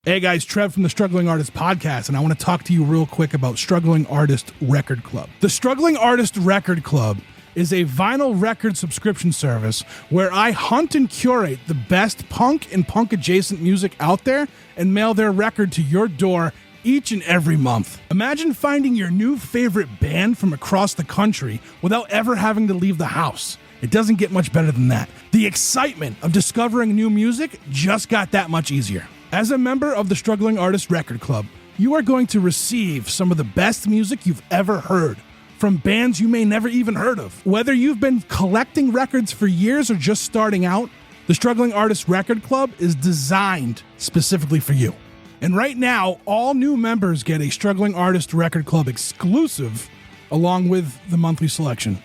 Hey guys, Trev from the Struggling Artist Podcast, and I want to talk to you real quick about Struggling Artist Record Club. The Struggling Artist Record Club is a vinyl record subscription service where I hunt and curate the best punk and punk-adjacent music out there and mail their record to your door each and every month. Imagine finding your new favorite band from across the country without ever having to leave the house. It doesn't get much better than that. The excitement of discovering new music just got that much easier. As a member of the Struggling Artist Record Club, you are going to receive some of the best music you've ever heard from bands you may never even heard of. Whether you've been collecting records for years or just starting out, the Struggling Artist Record Club is designed specifically for you. And right now, all new members get a Struggling Artist Record Club exclusive along with the monthly selection.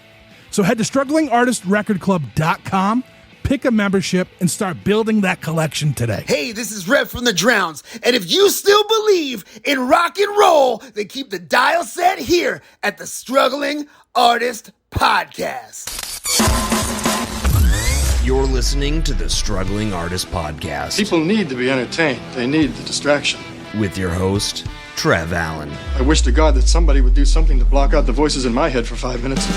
So head to StrugglingArtistRecordClub.com, pick a membership, and start building that collection today. Hey, this is Rev from the Drowns, and if you still believe in rock and roll, then keep the dial set here at the Struggling Artist Podcast. You're listening to the Struggling Artist Podcast. People need to be entertained. They need the distraction. With your host, Trev Allen. I wish to God that somebody would do something to block out the voices in my head for 5 minutes.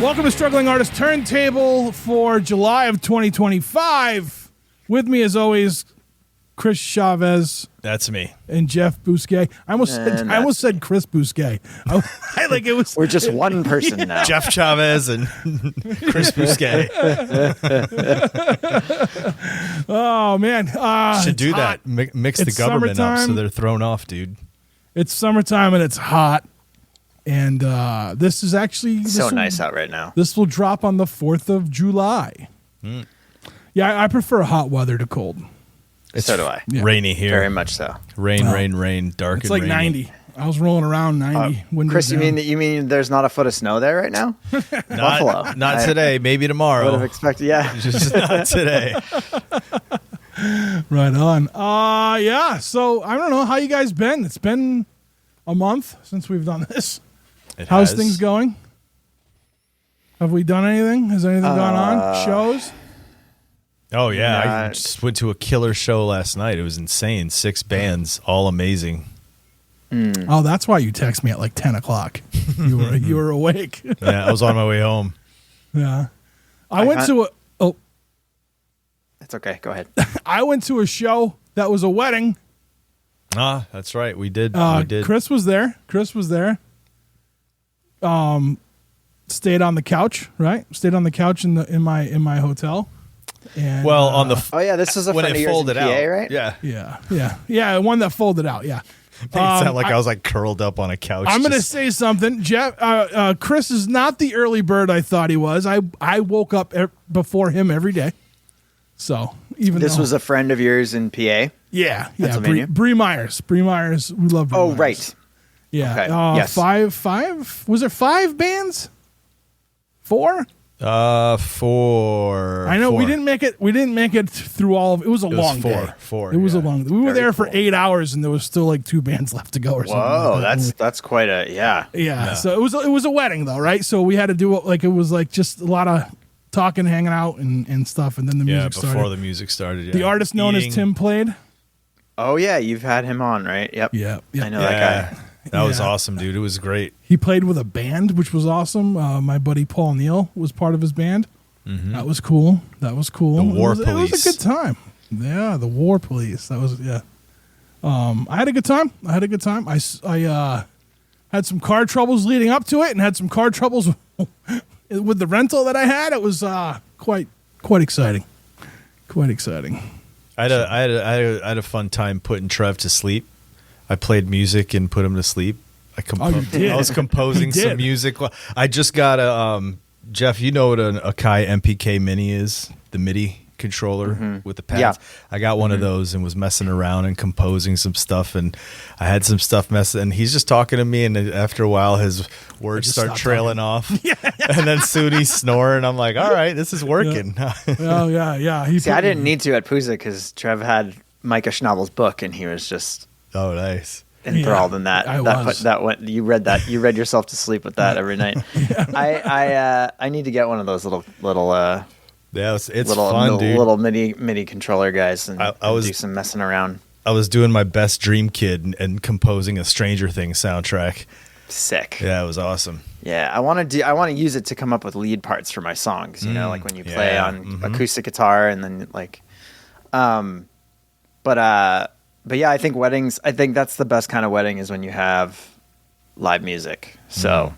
Welcome to Struggling Artist Turntable for July of 2025. With me, as always, Chris Chavez. That's me. And Jeff Bousquet. I almost said Chris Bousquet. I like it was. We're just one person now. Jeff Chavez and Chris Bousquet. Oh man, should do hot. that. Mix the government up so they're thrown off, dude. It's summertime and it's hot. And this is actually so nice out right now. This will drop on the 4th of July. Mm. Yeah, I prefer hot weather to cold. So do I. Yeah. Rainy here. Very much so. Rain, dark it's and like rainy. 90. I was rolling around 90. Chris, you mean there's not a foot of snow there right now? Buffalo. Not today. Maybe tomorrow. Would have expected. Yeah, just not today. Right on. Yeah. So I don't know how you guys been. It's been a month since we've done this. How's things going? Have we done anything? Has anything gone on? Shows? Oh, yeah. I just went to a killer show last night. It was insane. 6 bands, all amazing. Mm. Oh, that's why you text me at like 10 o'clock. You were awake. Yeah, I was on my way home. Yeah. I went to a... Oh. That's okay. Go ahead. I went to a show that was a wedding. Ah, that's right. We did. Chris was there. Stayed on the couch, right? Stayed on the couch in my hotel. And, on the this is a when friend it of yours folded in PA, out, right? Yeah, one that folded out. Yeah, it sounded like I was like curled up on a couch. I'm gonna say something, Jeff. Chris is not the early bird I thought he was. I woke up before him every day. So this was a friend of yours in PA. Yeah, Pennsylvania. Bree Myers. We love Bree Myers. Right. Yeah. Okay. Yes. Five. Was there 5 bands? 4? 4. I know 4. we didn't make it. We didn't make it through all of it. Was a long day. 4. It was a long. We were Very there for cool. 8 hours, and there was still like 2 bands left to go or something. Whoa, like that. that's quite a Yeah. So it was a wedding though, right? So we had to do it like it was like just a lot of talking, hanging out, and stuff, and then the music started. Before the music started. Yeah. The artist known as Tim played. Oh yeah, you've had him on, right? Yep. Yeah. I know that guy. That was awesome, dude. It was great. He played with a band, which was awesome. My buddy Paul Neal was part of his band. Mm-hmm. That was cool. The War Police. It was a good time. Yeah, the War Police. That was I had a good time. I had some car troubles leading up to it, and had some car troubles with the rental that I had. It was quite exciting. Quite exciting. I had a fun time putting Trev to sleep. I played music and put him to sleep. You did. I was composing You did. some music. I just got a Jeff. You know what an Akai MPK Mini is? The MIDI controller with the pads. Yeah. I got one of those and was messing around and composing some stuff. And I had some stuff and he's just talking to me. And after a while, his words start trailing off. And then soon he's snoring. I'm like, all right, this is working. Oh yeah. See, I didn't need to at Puza because Trev had Micah Schnabel's book, and he was just Oh, nice. enthralled in that. You read yourself to sleep with that every night. I need to get one of those little Yeah, it's little fun, dude. little MIDI controller guys, and do some messing around. I was doing my best Dream Kid and composing a Stranger Things soundtrack. Sick. Yeah, it was awesome. Yeah, I want to use it to come up with lead parts for my songs. You know, like when you play on acoustic guitar, and then like, but yeah, I think weddings. I think that's the best kind of wedding is when you have live music. So.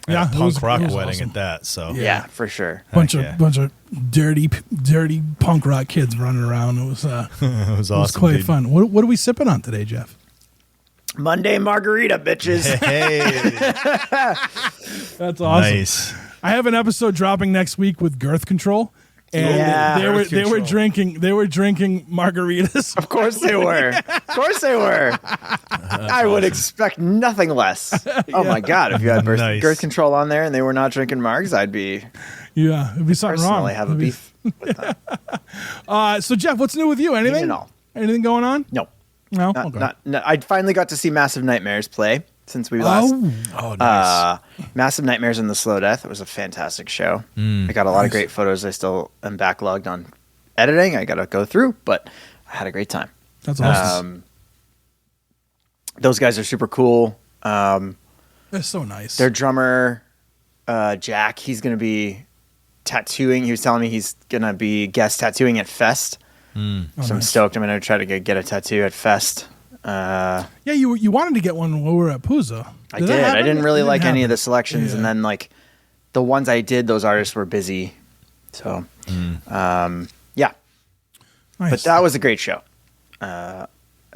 Yeah, punk rock wedding awesome. at that. So Yeah, for sure. Bunch of dirty punk rock kids running around. It was it was awesome. It was quite dude. fun. What are we sipping on today, Jeff? Monday margarita, bitches. Hey, That's awesome. nice. I have an episode dropping next week with Girth Control, and Yeah. they were Control. drinking margaritas. Of course they were. Of course they were. I would expect nothing less. Oh my god! If you had Nice. birth control on there and they were not drinking margs, I'd be Yeah, it'd be something wrong. personally have a It'd be- beef with them. So Jeff, what's new with you? Anything? You know. Anything going on? No, No. no. I finally got to see Massive Nightmares play since we last. Oh, nice. Massive Nightmares and the Slow Death. It was a fantastic show. I got a lot of great photos. I still am backlogged on editing. I got to go through, but I had a great time. That's awesome. Those guys are super cool. That's so nice. Their drummer, Jack, he's going to be tattooing. He was telling me he's going to be guest tattooing at Fest. So I'm nice. stoked. I'm going to try to get a tattoo at Fest. Yeah, you wanted to get one when we were at Puza. I did. I didn't really like any of the selections. Yeah. And then like the ones I did, those artists were busy. So, yeah. Nice. But that was a great show. At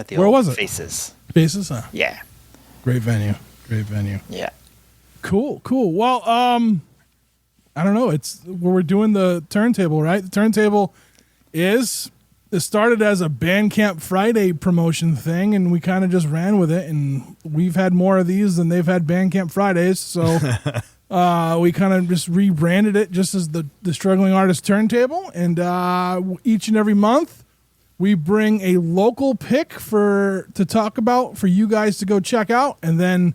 the Where old was it? Faces. Basis, huh? Yeah. Great venue. Great venue. Yeah. Cool. Well, I don't know. It's where we're doing the turntable, right? The turntable it started as a Bandcamp Friday promotion thing, and we kind of just ran with it. And we've had more of these than they've had Bandcamp Fridays, so we kind of just rebranded it just as the Struggling Artist Turntable. And each and every month, we bring a local pick to talk about for you guys to go check out, and then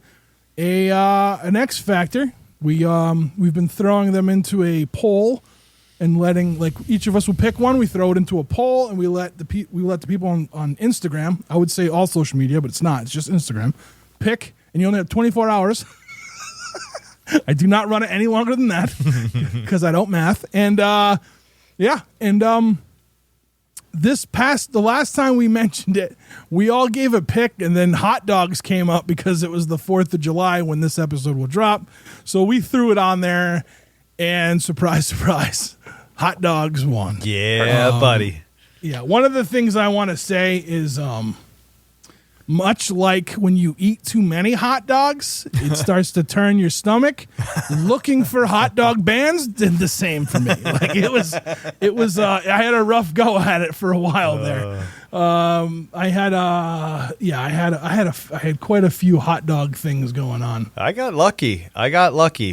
an X Factor. We've been throwing them into a poll and letting each of us will pick one. We throw it into a poll, and we let the people on Instagram. I would say all social media, but it's not. It's just Instagram. Pick, and you only have 24 hours. I do not run it any longer than that because I don't math. And the last time we mentioned it, we all gave a pick, and then hot dogs came up because it was the 4th of July when this episode will drop. So we threw it on there, and surprise, surprise, hot dogs won. Yeah, buddy. Yeah, one of the things I want to say is much like when you eat too many hot dogs, it starts to turn your stomach. Looking for hot dog bands did the same for me. It was I had a rough go at it for a while there. I had quite a few hot dog things going on. I got lucky.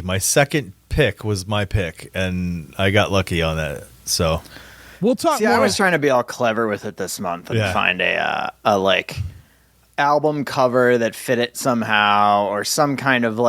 My second pick was my pick, and I got lucky on that. So We'll talk See, more. I was trying to be all clever with it this month and find a album cover that fit it somehow, or some kind of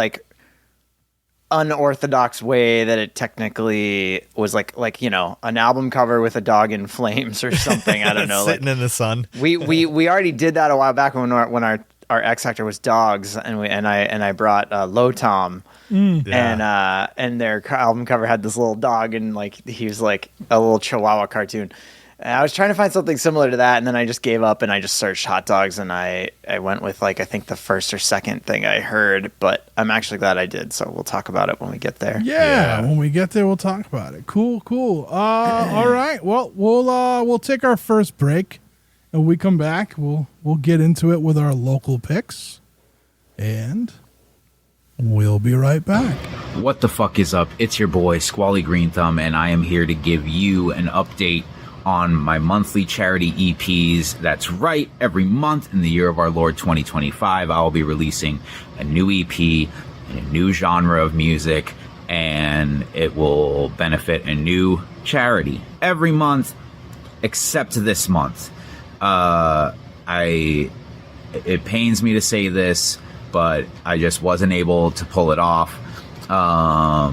unorthodox way that it technically was like an album cover with a dog in flames or something. I don't know. Sitting in the sun. We already did that a while back when our X Factor was dogs, and I brought Low Tom. And their album cover had this little dog, and he was like a little Chihuahua cartoon, And I was trying to find something similar to that, and then I just gave up and I just searched hot dogs, and I went with like I think the first or second thing I heard, but I'm actually glad I did. So we'll talk about it when we get there. Yeah, when we get there, we'll talk about it. Cool. All right. Well, we'll take our first break, and when we come back, we'll get into it with our local picks, and we'll be right back. What the fuck is up? It's your boy Squally Green Thumb, and I am here to give you an update on my monthly charity EPs. That's right, every month in the year of our Lord 2025, I will be releasing a new EP in a new genre of music, and it will benefit a new charity every month except this month. It pains me to say this, but I just wasn't able to pull it off. The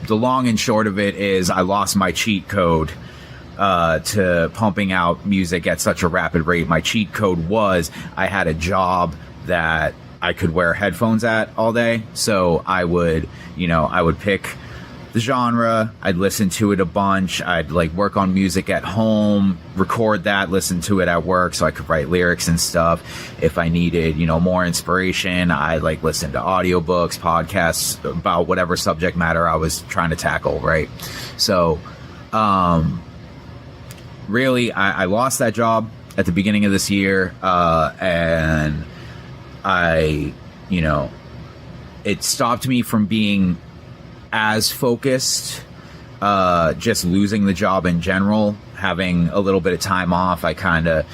long and short of it is I lost my cheat code to pumping out music at such a rapid rate. My cheat code was I had a job that I could wear headphones at all day. So I would pick the genre, I'd listen to it a bunch, I'd like work on music at home, record that, listen to it at work so I could write lyrics and stuff. If I needed, more inspiration, I'd like listen to audiobooks, podcasts about whatever subject matter I was trying to tackle, right? So, really, I lost that job at the beginning of this year, and it stopped me from being as focused, just losing the job in general, having a little bit of time off. I kind of,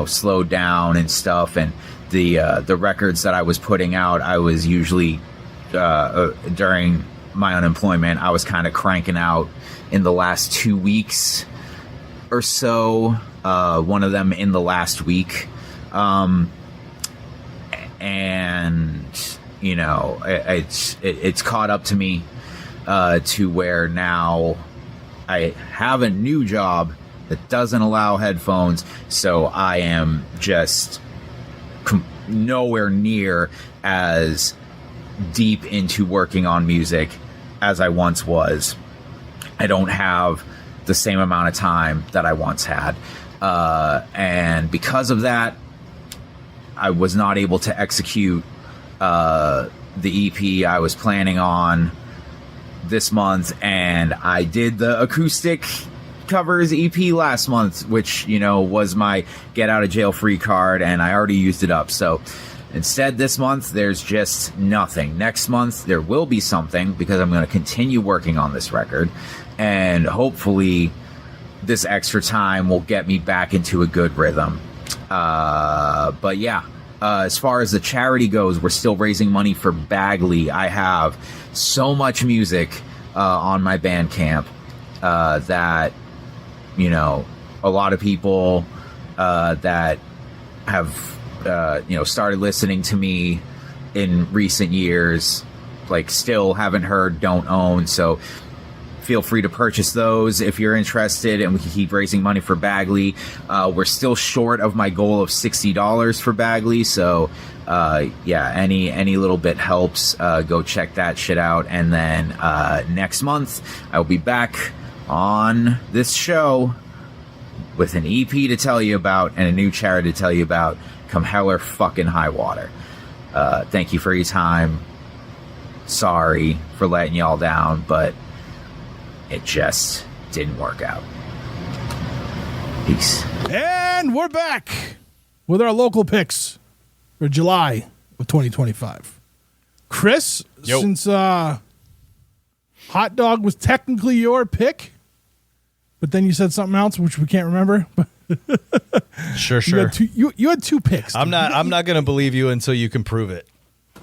slowed down and stuff, and the records that I was putting out, I was usually, during my unemployment, I was kind of cranking out in the last 2 weeks or so, one of them in the last week, and it's caught up to me to where now I have a new job that doesn't allow headphones, so I am just nowhere near as deep into working on music as I once was. I don't have the same amount of time that I once had. And because of that, I was not able to execute the EP I was planning on this month. And I did the acoustic covers EP last month, which, was my get out of jail free card, and I already used it up. So instead, this month, there's just nothing. Next month, there will be something because I'm going to continue working on this record. And hopefully this extra time will get me back into a good rhythm. But yeah, as far as the charity goes, we're still raising money for Bagley. I have so much music on my Bandcamp that, a lot of people that have, started listening to me in recent years, like still haven't heard, don't own. So feel free to purchase those if you're interested, and we can keep raising money for Bagley. We're still short of my goal of $60 for Bagley, so any little bit helps. Go check that shit out. And then next month I'll be back on this show with an EP to tell you about and a new charity to tell you about, come hell or fucking high water. Thank you for your time. Sorry for letting y'all down, but it just didn't work out. Peace. And we're back with our local picks for July of 2025. Chris, since Hot Dog was technically your pick, but then you said something else which we can't remember. Sure. You had two picks. I'm not going to believe you until you can prove it.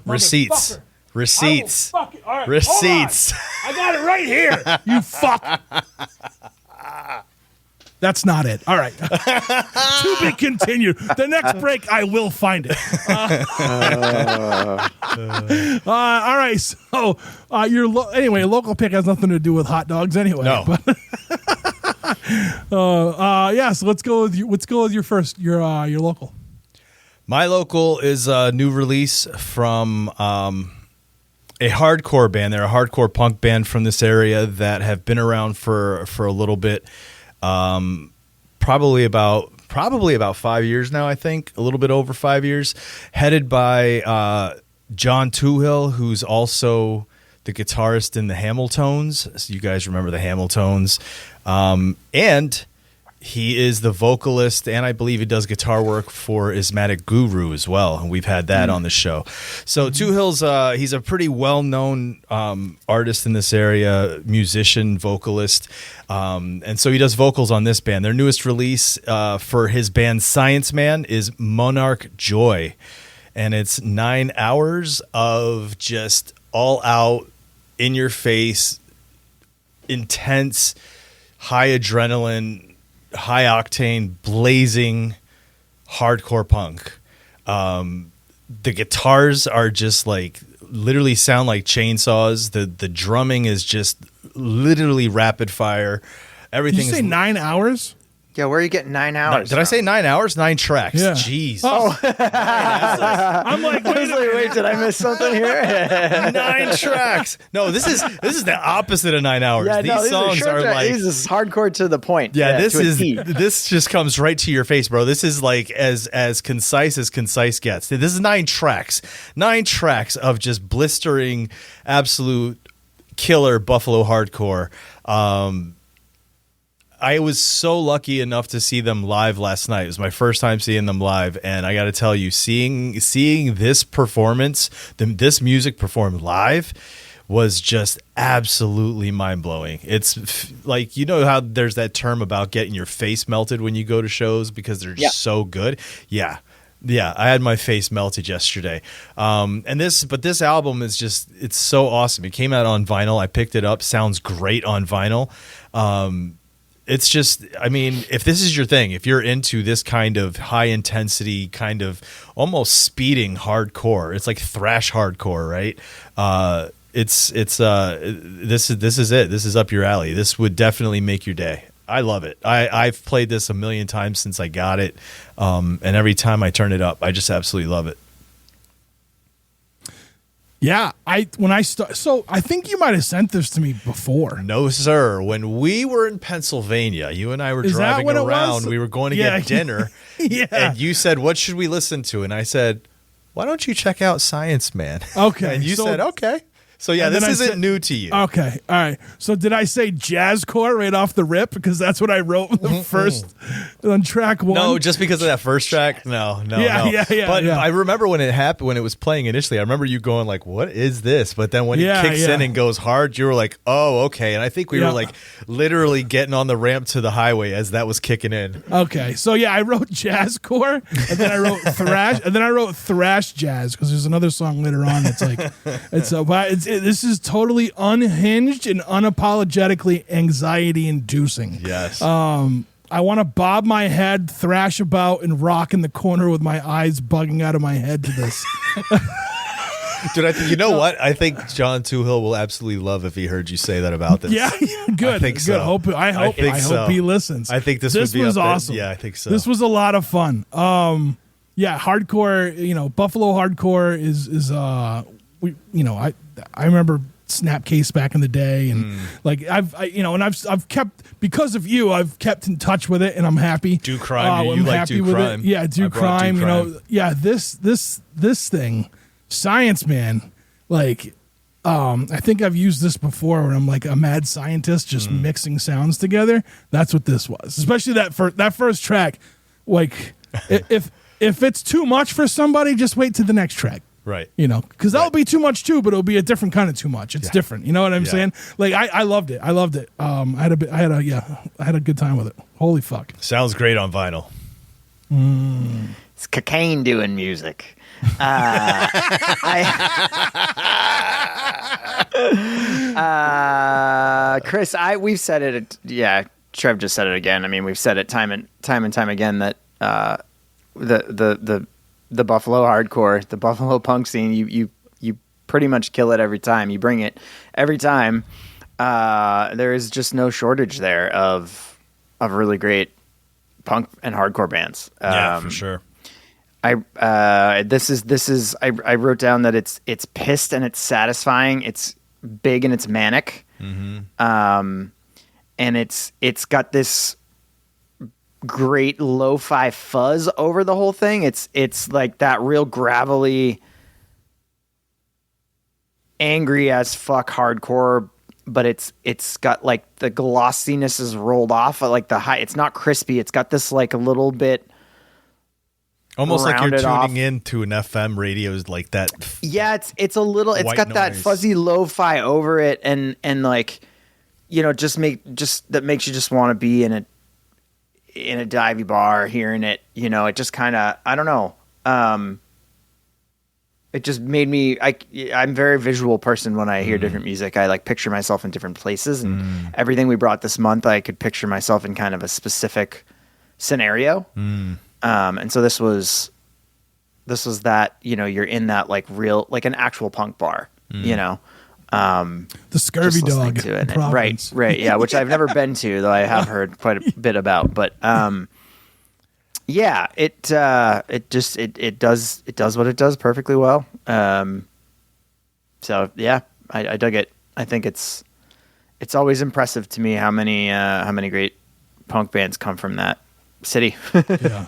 Receipts. Receipts. All right, Receipts. I got it right here. You fuck. That's not it. All right. To be continued. The next break, I will find it. All right. So, your local pick has nothing to do with hot dogs anyway. No. So let's go with you. Let's go with your first. Your local. My local is a new release from a hardcore band. They're a hardcore punk band from this area that have been around for a little bit. probably about 5 years now, I think, a little bit over 5 years, headed by John Toohill, who's also the guitarist in the Hamiltones. So you guys remember the Hamiltones. And he is the vocalist, and I believe he does guitar work for Asthmatic Guru as well. And we've had that on the show. So Toohill's he's a pretty well-known artist in this area, musician, vocalist. And so he does vocals on this band. Their newest release for his band Science Man is Monarch Joy. And it's 9 hours of just all out, in your face, intense, high adrenaline, high octane, blazing hardcore punk. The guitars are just like literally sound like chainsaws. The drumming is just literally rapid fire. Everything. Did you say 9 hours? Yeah, where are you getting 9 hours? Did I say 9 hours? 9 tracks. Yeah. Jeez. Oh. I'm like, Wait, did I miss something here? 9 tracks. No, this is the opposite of 9 hours. Yeah, These songs are like this is hardcore to the point. Yeah, to this just comes right to your face, bro. This is like as concise as concise gets. This is 9 tracks. 9 tracks of just blistering, absolute killer Buffalo hardcore. I was so lucky enough to see them live last night. It was my first time seeing them live, and I got to tell you, seeing this performance, this music performed live, was just absolutely mind-blowing. It's like, you know how there's that term about getting your face melted when you go to shows because they're just so good? Yeah, I had my face melted yesterday. But this album is just, it's so awesome. It came out on vinyl. I picked it up. Sounds great on vinyl. It's just, I mean, if this is your thing, if you're into this kind of high intensity, kind of almost speeding hardcore, it's like thrash hardcore, right? This is it. This is up your alley. This would definitely make your day. I love it. I've played this a million times since I got it, and every time I turn it up, I just absolutely love it. Yeah, I think you might have sent this to me before. No, sir. When we were in Pennsylvania, you and I were Is that driving what it around. was? We were going to get dinner. Yeah. And you said, "What should we listen to?" And I said, "Why don't you check out Science Man?" Okay. And you said, "Okay." So yeah, this isn't new to you. Okay, all right. So did I say jazzcore right off the rip? Because that's what I wrote the first on track 1. No, just because of that first track. No. Yeah. But I remember when it happened, when it was playing initially. I remember you going like, "What is this?" But then when it kicks in and goes hard, you were like, "Oh, okay." And I think we were like literally getting on the ramp to the highway as that was kicking in. Okay, so yeah, I wrote jazzcore, and then I wrote thrash, and then I wrote thrash jazz because there's another song later on that's like, this is totally unhinged and unapologetically anxiety-inducing. Yes. I want to bob my head, thrash about, and rock in the corner with my eyes bugging out of my head to this. Dude, you know what? I think John Toohill will absolutely love if he heard you say that about this. Yeah, good. I think so. I hope he listens. I think this was would be awesome. Yeah, I think so. This was a lot of fun. Yeah, hardcore. Buffalo hardcore is I remember Snapcase back in the day, and I've kept, because of you, I've kept in touch with it, and I'm happy. Do Crime, I'm like happy Do with Crime. it. Yeah, Do Crime. This thing, Science Man, like. I think I've used this before where I'm like a mad scientist just mixing sounds together. That's what this was, especially that first track. Like, if it's too much for somebody, just wait to the next track. Right. Because that'll be too much too, but it'll be a different kind of too much. It's different. You know what I'm saying? Like I loved it. I had a good time with it. Holy fuck. Sounds great on vinyl. It's cocaine doing music. Chris, we've said it. Yeah, Trev just said it again. I mean, we've said it time and time again that the Buffalo hardcore, the Buffalo punk scene, you pretty much kill it every time. You bring it every time. There is just no shortage there of really great punk and hardcore bands. Yeah, for sure. I wrote down that it's pissed and it's satisfying. It's big and it's manic. Mm-hmm. And it's got this great lo-fi fuzz over the whole thing. It's like that real gravelly, angry as fuck hardcore, but it's got like the glossiness is rolled off, like the high. It's not crispy. It's got this like a little bit. Almost like you're tuning off. in to an FM radio, like that. Yeah, it's a little. It's got that fuzzy lo-fi over it, and like, just that makes you just want to be in a divey bar hearing it. It just kind of, I don't know. It just made me. I'm a very visual person when I hear different music. I like picture myself in different places, and everything we brought this month, I could picture myself in kind of a specific scenario. And so this was that, you're in that like real, like an actual punk bar, the Scurvy Dog to it. Right. Yeah. Which I've never been to, though I have heard quite a bit about, but, yeah, it does what it does perfectly well. So yeah, I dug it. I think it's always impressive to me how many great punk bands come from that city.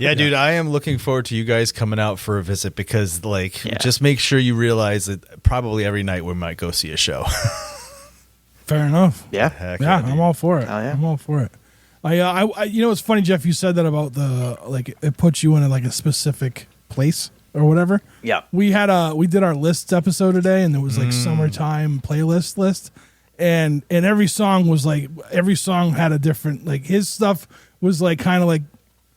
Yeah, dude, I am looking forward to you guys coming out for a visit because just make sure you realize that probably every night we might go see a show. Fair enough. Yeah. Heck Yeah, I'm all for it. Oh, yeah. I'm all for it. I it's funny, Jeff, you said that about it puts you in a specific place or whatever. Yeah. We did our lists episode today, and there was summertime playlist list, and every song had a different, his stuff was kind of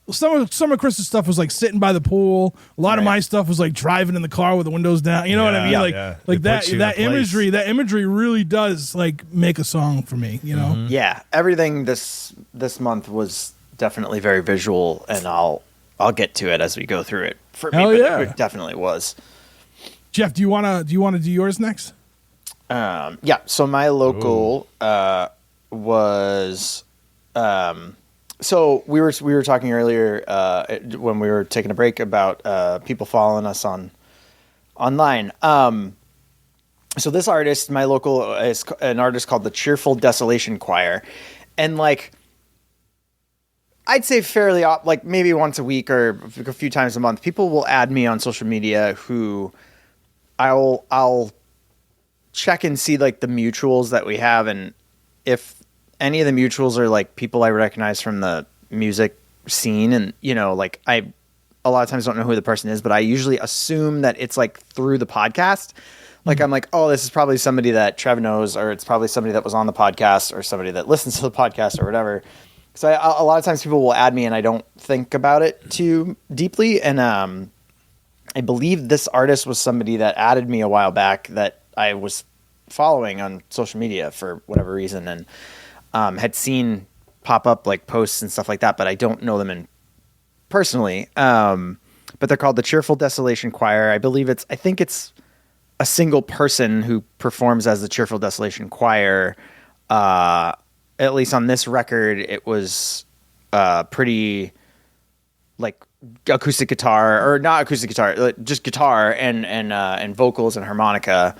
some of Chris's stuff was sitting by the pool. A lot of my stuff was driving in the car with the windows down. You know what I mean? That imagery really does make a song for me. Yeah, everything this month was definitely very visual, and I'll get to it as we go through it. For me, it definitely was. Jeff, do you wanna do yours next? Yeah. So my local was. So we were talking earlier when we were taking a break about people following us online. So this artist, my local, is an artist called the Cheerful Desolation Choir, and I'd say fairly maybe once a week or a few times a month, people will add me on social media who I'll check and see the mutuals that we have, and if any of the mutuals are people I recognize from the music scene, and I a lot of times don't know who the person is, but I usually assume that it's through the podcast. I'm oh, this is probably somebody that Trev knows, or it's probably somebody that was on the podcast, or somebody that listens to the podcast, or whatever. So a lot of times people will add me, and I don't think about it too deeply. And I believe this artist was somebody that added me a while back that I was following on social media for whatever reason, and had seen pop up posts and stuff like that, but I don't know them personally. But they're called the Cheerful Desolation Choir. I think it's a single person who performs as the Cheerful Desolation Choir. At least on this record, it was pretty acoustic guitar, or not acoustic guitar, just guitar and vocals and harmonica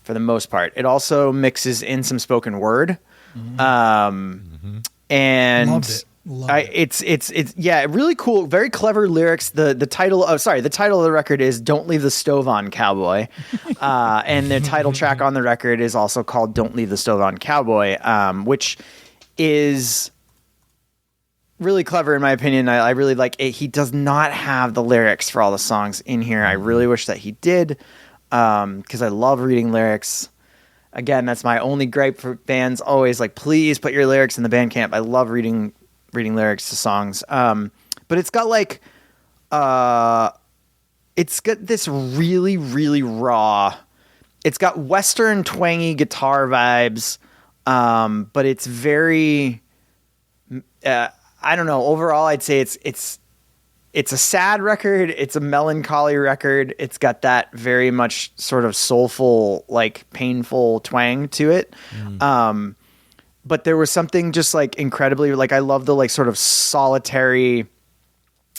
for the most part. It also mixes in some spoken word. And Loved it. It's really cool, very clever lyrics. The title of the record is "Don't Leave the Stove On, Cowboy," and the title track on the record is also called "Don't Leave the Stove On, Cowboy," which is really clever in my opinion. I really like it. He does not have the lyrics for all the songs in here. I really wish that he did, because I love reading lyrics. Again, that's my only gripe for bands. Always please put your lyrics in the Bandcamp. I love reading lyrics to songs. But it's got it's got this really, really raw. It's got Western twangy guitar vibes, but it's very. I don't know. Overall, I'd say it's a sad record. It's a melancholy record. It's got that very much sort of soulful, painful twang to it. But there was something just incredibly, I love the sort of solitary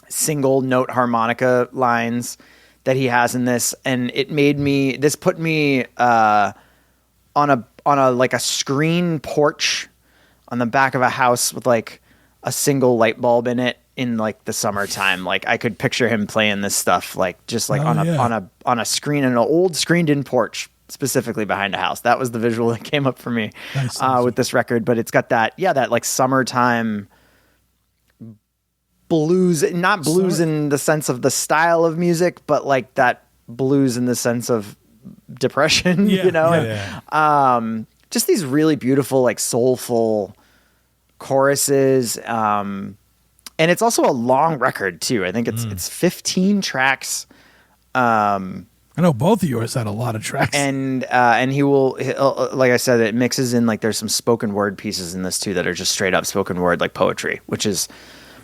single note harmonica lines that he has in this. And this put me on a screen porch on the back of a house with a single light bulb in it in like the summertime. Like I could picture him playing this stuff like just like on a screen, an old screened-in porch, specifically behind a house. That was the visual that came up for me with this record. But it's got that like summertime blues, not blues in the sense of the style of music, but like that blues in the sense of depression, you know? Just these really beautiful, like soulful choruses. And it's also a long record too. I think it's 15 tracks. I know both of yours had a lot of tracks. And he'll, like I said, it mixes in like there's some spoken word pieces in this too that are just straight up spoken word, like poetry, which is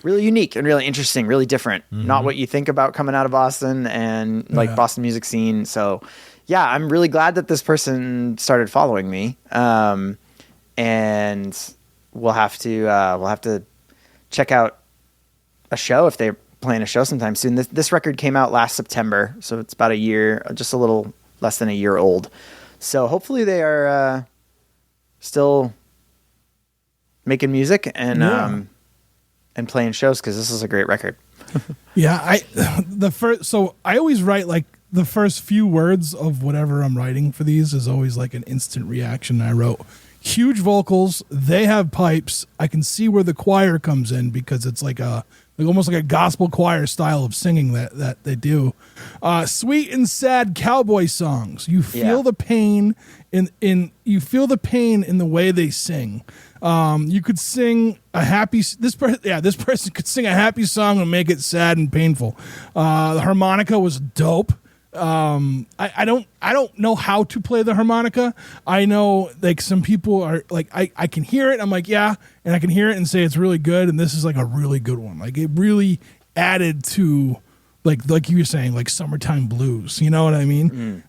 really unique and really interesting, really different. Not what you think about coming out of Boston and like Boston music scene. So yeah, I'm really glad that this person started following me. And we'll have to check out a show if they're playing a show sometime soon. This record came out last September, so it's about a year, just a little less than a year old. So hopefully they are still making music and playing shows, because this is a great record. I always write like the first few words of whatever I'm writing for these is always like an instant reaction. I wrote huge vocals. They have pipes. I can see where the choir comes in, because it's like almost like a gospel choir style of singing that they do. Sweet and sad cowboy songs. You feel the pain in the way they sing. You could sing a happy. This person could sing a happy song and make it sad and painful. The harmonica was dope. I don't know how to play the harmonica. I know like some people are like, I can hear it. I'm like, yeah. And I can hear it and say it's really good. And this is like a really good one. Like it really added to like you were saying, like summertime blues, you know what I mean?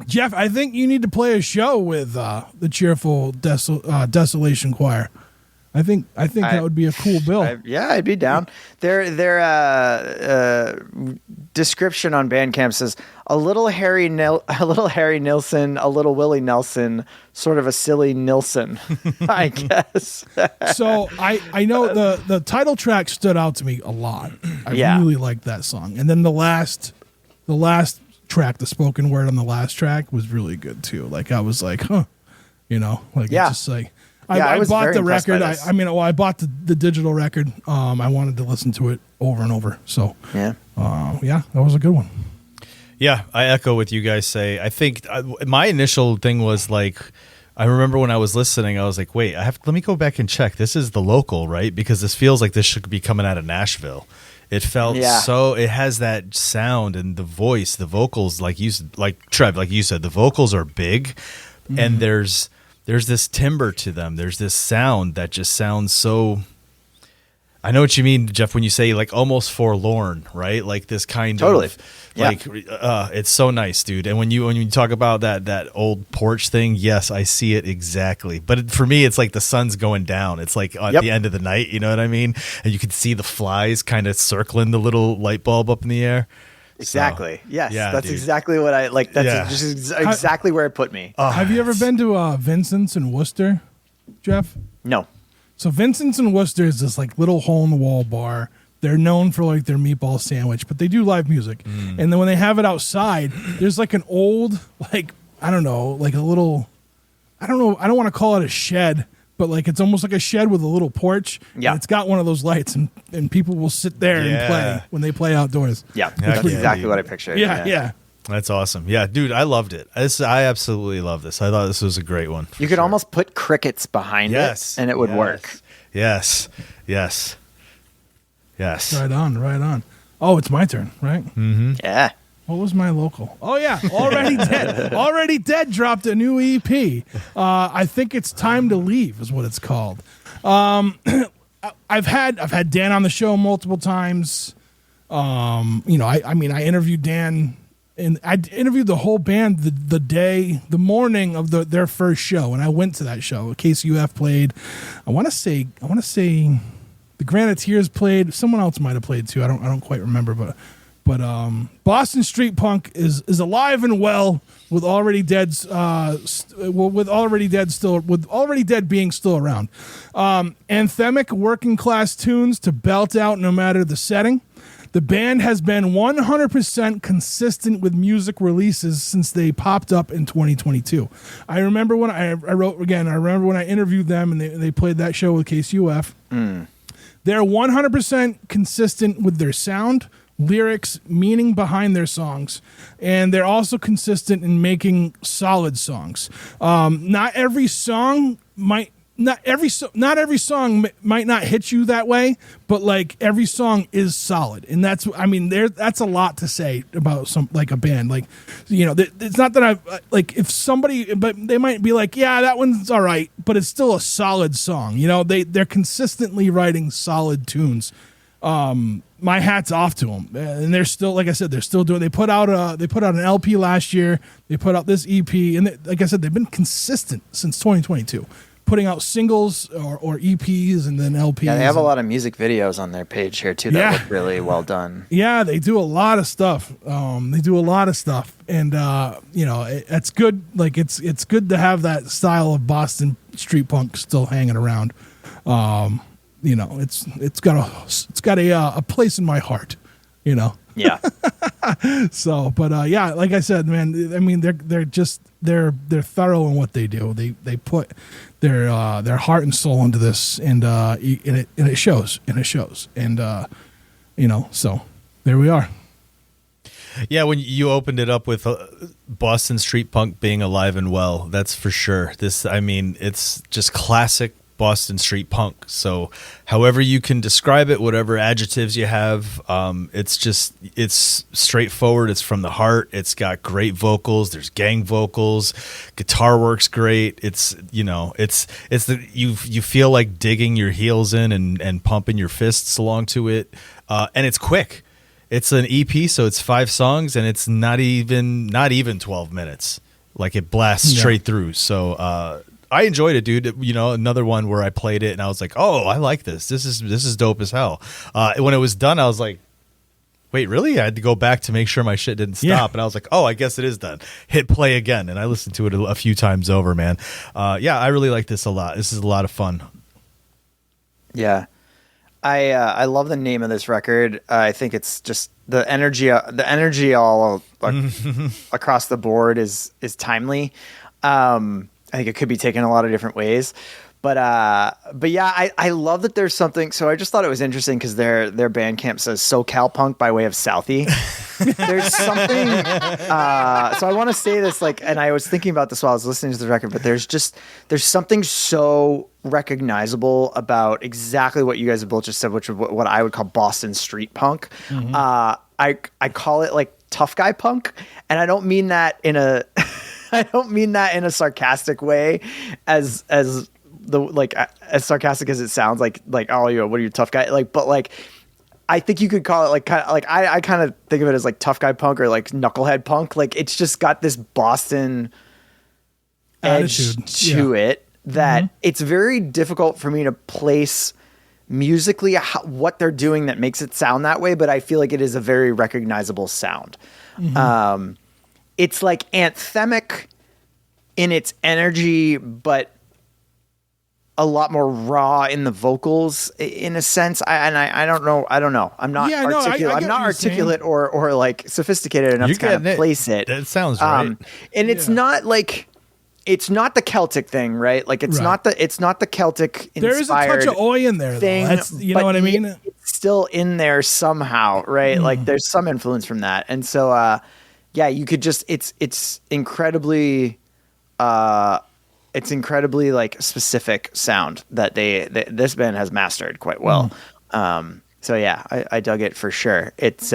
Jeff, I think you need to play a show with, the Cheerful Desolation Choir. I think that would be a cool bill. I'd be down. Their description on Bandcamp says a little Harry Nilsson, a little Willie Nelson, sort of a silly Nilsson, I guess. So I know the title track stood out to me a lot. I really liked that song, and then the last track, the spoken word on the last track was really good too. Like I was like, huh, you know, like it's just like. I bought the record. I bought the digital record. I wanted to listen to it over and over. So that was a good one. Yeah, I echo what you guys say. I think my initial thing was like, I remember when I was listening, I was like, wait, let me go back and check. This is the local, right? Because this feels like this should be coming out of Nashville. It felt so. It has that sound and the voice, the vocals, like Trev, like you said, the vocals are big, and there's this timbre to them. There's this sound that just sounds so. I know what you mean, Jeff, when you say like almost forlorn, right? Like this kind of like, it's so nice, dude. And when you talk about that old porch thing, yes, I see it exactly. But for me, it's like the sun's going down. It's like at the end of the night, you know what I mean? And you can see the flies kind of circling the little light bulb up in the air. Exactly. So, yes. That's dude. Exactly what I like. That's just exactly where it put me. Have you ever been to Vincent's in Worcester, Jeff? No. So Vincent's in Worcester is this like little hole in the wall bar. They're known for like their meatball sandwich, but they do live music. And then when they have it outside, there's like an old, like, I don't know, like a little, I don't want to call it a shed, but like it's almost like a shed with a little porch. Yeah. It's got one of those lights, and people will sit there and play when they play outdoors. Yeah. That's exactly what I pictured. Yeah. That's awesome. Yeah, dude, I loved it. I absolutely love this. I thought this was a great one. You could almost put crickets behind it, and it would work. Yes. Right on. Oh, it's my turn, right? Mm-hmm. Yeah. What was my local? Oh, yeah. Already Dead. Already Dead dropped a new EP. I think it's Time to Leave is what it's called. I've had Dan on the show multiple times. I interviewed Dan, and I interviewed the whole band the morning of their first show, and I went to that show. KCUF played. I want to say the Graniteers played. Someone else might have played too. I don't quite remember, but But Boston Street Punk is alive and well with Already Dead's with Already Dead being still around. Anthemic working class tunes to belt out no matter the setting. The band has been 100% consistent with music releases since they popped up in 2022. I remember when I remember when I interviewed them and they played that show with KCUF. They're 100% consistent with their sound, lyrics, meaning behind their songs, and they're also consistent in making solid songs. Not every song might not hit you that way, but like every song is solid, and that's a lot to say about some like a band. Like, you know, it's not that I like if somebody, but they might be like, yeah, that one's all right, but it's still a solid song. You know, they're consistently writing solid tunes. My hat's off to them, and they're still, like I said, they're still doing. They put out an LP last year. They put out this EP, and like I said, they've been consistent since 2022, putting out singles or EPs and then LPs. Yeah, they have a lot of music videos on their page here too that look really well done. Yeah, they do a lot of stuff. And you know, it's good. Like it's good to have that style of Boston street punk still hanging around. You know, it's got a place in my heart, you know. Yeah. So, but yeah, like I said, man, I mean, they're thorough in what they do. They put their heart and soul into this, and it shows, and you know, so there we are. Yeah, when you opened it up with Boston street punk being alive and well, that's for sure. It's just classic Boston street punk. So however you can describe it, whatever adjectives you have, it's straightforward. It's from the heart. It's got great vocals. There's gang vocals. Guitar works great. It's, you know, you feel like digging your heels in and pumping your fists along to it. And it's quick. It's an EP, so it's 5 songs, and it's not even 12 minutes. Like, it blasts straight through. So I enjoyed it, dude. You know, another one where I played it and I was like, "Oh, I like this. This is dope as hell." When it was done, I was like, "Wait, really?" I had to go back to make sure my shit didn't stop, and I was like, "Oh, I guess it is done." Hit play again, and I listened to it a few times over, man. Yeah, I really like this a lot. This is a lot of fun. Yeah. I love the name of this record. I think it's just the energy all across the board is timely. I think it could be taken a lot of different ways, but yeah, I love that there's something. So I just thought it was interesting because their Bandcamp says SoCal Punk by way of Southie. There's something. So I want to say this, like, and I was thinking about this while I was listening to the record, but there's something so recognizable about exactly what you guys have both just said, which is what I would call Boston street punk. Mm-hmm. I call it like tough guy punk, and I don't mean that in a sarcastic way, as sarcastic as it sounds, like oh, you know, what are you, tough guy, like, but like I think you could call it like kind of like I kind of think of it as like tough guy punk or like knucklehead punk. Like, it's just got this Boston edge to it that it's very difficult for me to place musically what they're doing that makes it sound that way, but I feel like it is a very recognizable sound. Mm-hmm. It's like anthemic in its energy, but a lot more raw in the vocals, in a sense. I don't know. I'm not articulate. I'm not articulate or like sophisticated enough to kind of place it. That sounds right. And it's not like, it's not the Celtic thing, right? Like, it's not the Celtic inspired. There is a touch of oi in there, thing, though. That's, you know what I mean? It's still in there somehow, right? Like, there's some influence from that, and so yeah, you could just it's incredibly like specific sound that this band has mastered quite well. So yeah, I dug it for sure. It's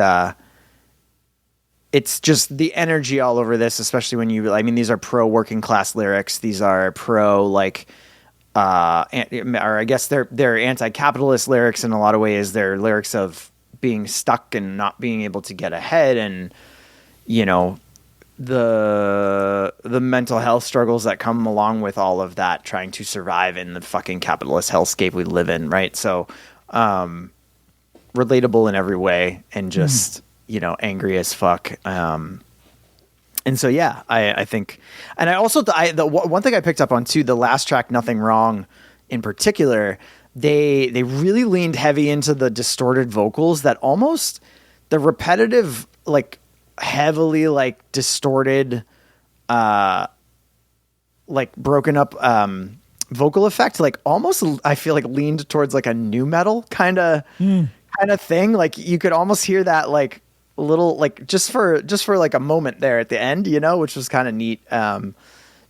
just the energy all over this, especially when these are pro working class lyrics. These are pro like, or I guess they're anti-capitalist lyrics in a lot of ways. They're lyrics of being stuck and not being able to get ahead, and, you know, the mental health struggles that come along with all of that, trying to survive in the fucking capitalist hellscape we live in, right? So relatable in every way, and just angry as fuck. And so, yeah, I think, and I also, the one thing I picked up on too, the last track, Nothing Wrong in particular, they really leaned heavy into the distorted vocals, that almost the repetitive, like heavily like distorted, like broken up, vocal effect, like almost I feel like leaned towards like a nu metal kind of thing. Like you could almost hear that like little, like just for like a moment there at the end, which was kind of neat.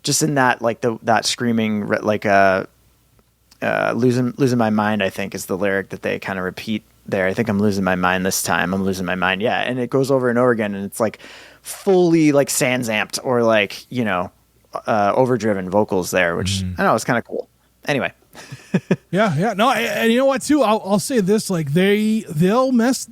Just in that, like that screaming, like losing my mind, I think is the lyric that they kind of repeat there. I think I'm losing my mind this time. I'm losing my mind. Yeah. And it goes over and over again, and it's like fully like sans amped or like, overdriven vocals there, which I know is kind of cool. Anyway. Yeah. No, and you know what too? I'll say this, like they'll get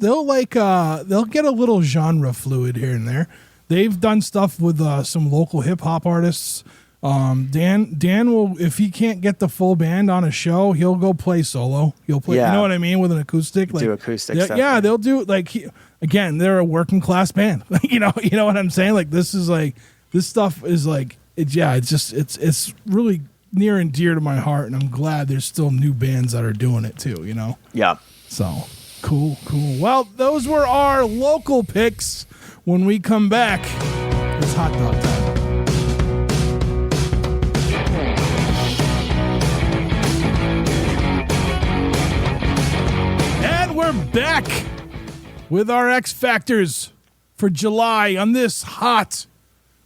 a little genre fluid here and there. They've done stuff with some local hip hop artists. Dan will, if he can't get the full band on a show, he'll go play solo. He'll play, you know what I mean, with an acoustic. Like, do acoustic stuff. Yeah, they'll do again. They're a working class band. you know what I'm saying? Like this stuff is like it's really near and dear to my heart, and I'm glad there's still new bands that are doing it too. Yeah. So cool. Well, those were our local picks. When we come back, it's hot dog time. And we're back with our X Factors for July on this hot,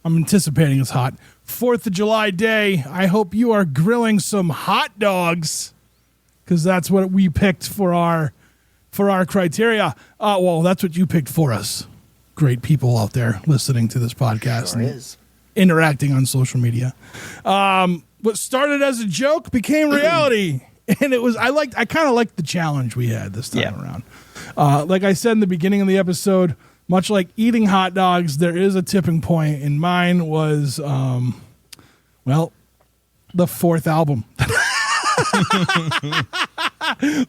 I'm anticipating it's hot, 4th of July day. I hope you are grilling some hot dogs, because that's what we picked for our criteria. Well, that's what you picked for us. Great people out there listening to this podcast and interacting on social media. What started as a joke became reality. And I kind of liked the challenge we had this time around. Like I said in the beginning of the episode, much like eating hot dogs, there is a tipping point, and mine was, the fourth album.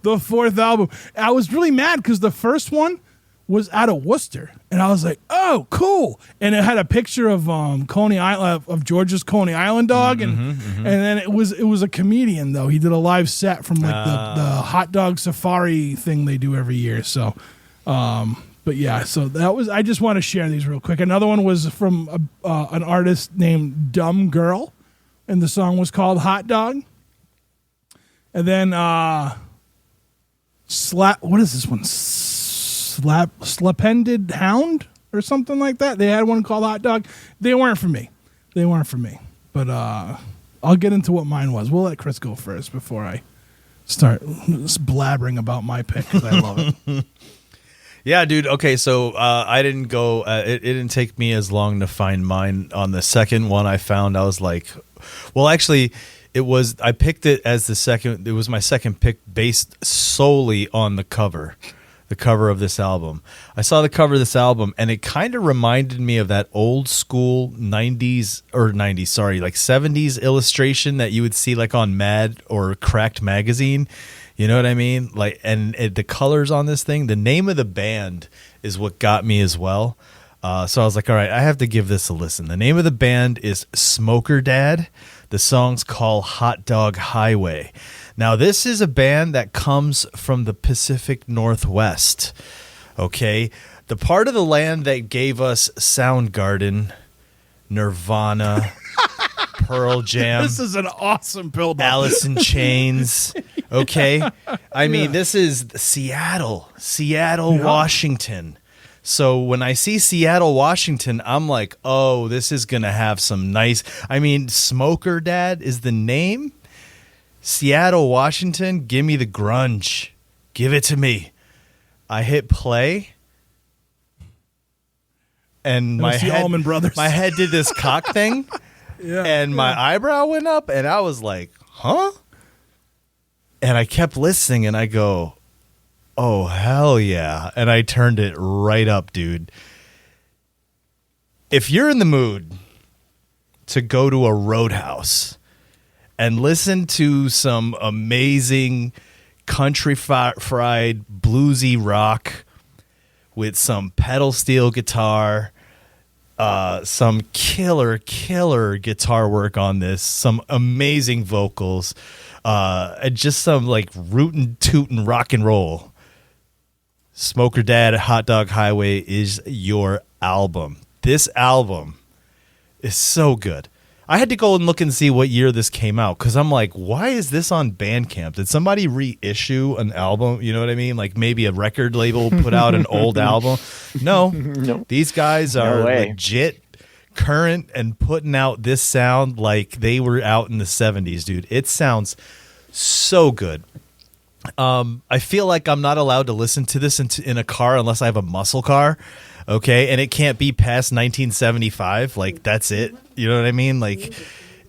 The fourth album. I was really mad because the first one was out of Worcester, and I was like, "Oh, cool!" And it had a picture of Coney Island, of Georgia's Coney Island dog, and then it was a comedian though. He did a live set from like the hot dog safari thing they do every year. So, but yeah, so that was. I just want to share these real quick. Another one was from an artist named Dumb Girl, and the song was called "Hot Dog." And then what is this one? Slapended Hound or something like that. They had one called Hot Dog. They weren't for me. But I'll get into what mine was. We'll let Chris go first before I start blabbering about my pick, because I love it. Yeah, dude. Okay, so I didn't go. It didn't take me as long to find mine. On the second one I found, I was like, well, actually, I picked it as the second. It was my second pick based solely on the cover of this album. I saw the cover of this album, and it kind of reminded me of that old school 70s illustration that you would see like on Mad or Cracked magazine. You know what I mean? Like, and the colors on this thing, the name of the band is what got me as well. So I was like, all right, I have to give this a listen. The name of the band is Smoker Dad. The song's called Hot Dog Highway. Now, this is a band that comes from the Pacific Northwest, okay? The part of the land that gave us Soundgarden, Nirvana, Pearl Jam. This is an awesome build-up. Alice in Chains, okay? I mean, this is Seattle, Washington. So when I see Seattle, Washington, I'm like, oh, this is going to have some nice... I mean, Smoker Dad is the name. Seattle, Washington, give me the grunge. Give it to me. I hit play, and my head did this cock thing, and my eyebrow went up, and I was like, huh? And I kept listening, and I go, oh, hell yeah. And I turned it right up, dude. If you're in the mood to go to a roadhouse and listen to some amazing country fried bluesy rock with some pedal steel guitar, some killer guitar work on this, some amazing vocals, and just some like rootin' tootin' rock and roll. Smoker Dad Hot Dog Highway is your album. This album is so good. I had to go and look and see what year this came out because I'm like, why is this on Bandcamp? Did somebody reissue an album? You know what I mean? Like maybe a record label put out an old album. No, these guys are legit current and putting out this sound like they were out in the 70s, dude. It sounds so good. I feel like I'm not allowed to listen to this in a car unless I have a muscle car. Okay, and it can't be past 1975. Like, that's it. You know what I mean? Like,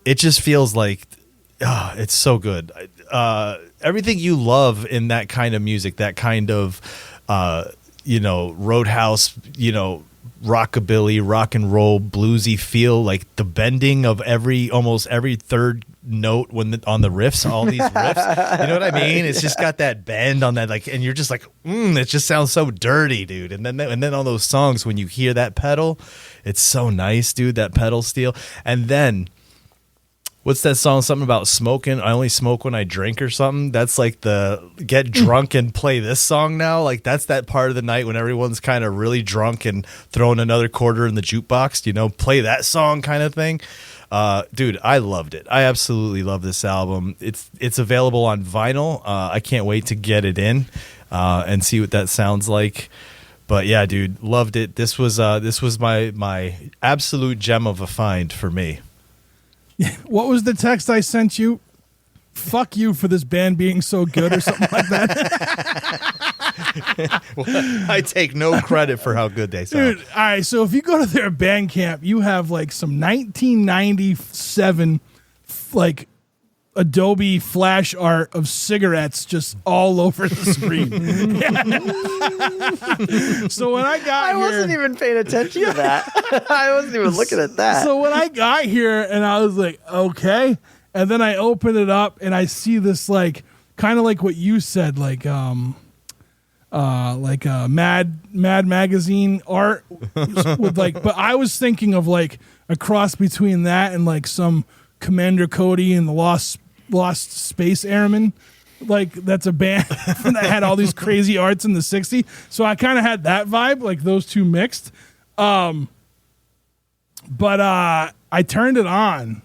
it just feels like, it's so good. Everything you love in that kind of music, that kind of, Roadhouse, rockabilly, rock and roll, bluesy feel, like the bending of almost every third note on the riffs, all these riffs, you know what I mean? It's just got that bend on that, like, and you're just like, it just sounds so dirty, dude. And then on those songs, when you hear that pedal, it's so nice, dude. That pedal steel, and then. What's that song? Something about smoking. I only smoke when I drink or something. That's like the get drunk and play this song now. Like that's that part of the night when everyone's kind of really drunk and throwing another quarter in the jukebox, play that song kind of thing. Dude, I loved it. I absolutely love this album. It's available on vinyl. I can't wait to get it in and see what that sounds like. But yeah, dude, loved it. This was my absolute gem of a find for me. What was the text I sent you? Fuck you for this band being so good or something like that. Well, I take no credit for how good they sound. Dude, all right, so if you go to their Bandcamp, you have like some 1997 like Adobe flash art of cigarettes just all over the screen. So when I wasn't even paying attention to that. I wasn't even looking at that. So when I got here and I was like, okay. And then I open it up and I see this like kind of like what you said, like Mad Magazine art with like, but I was thinking of like a cross between that and like some Commander Cody and the Lost Space Airmen. Like that's a band that had all these crazy arts in the 60s. So I kind of had that vibe, like those two mixed. But I turned it on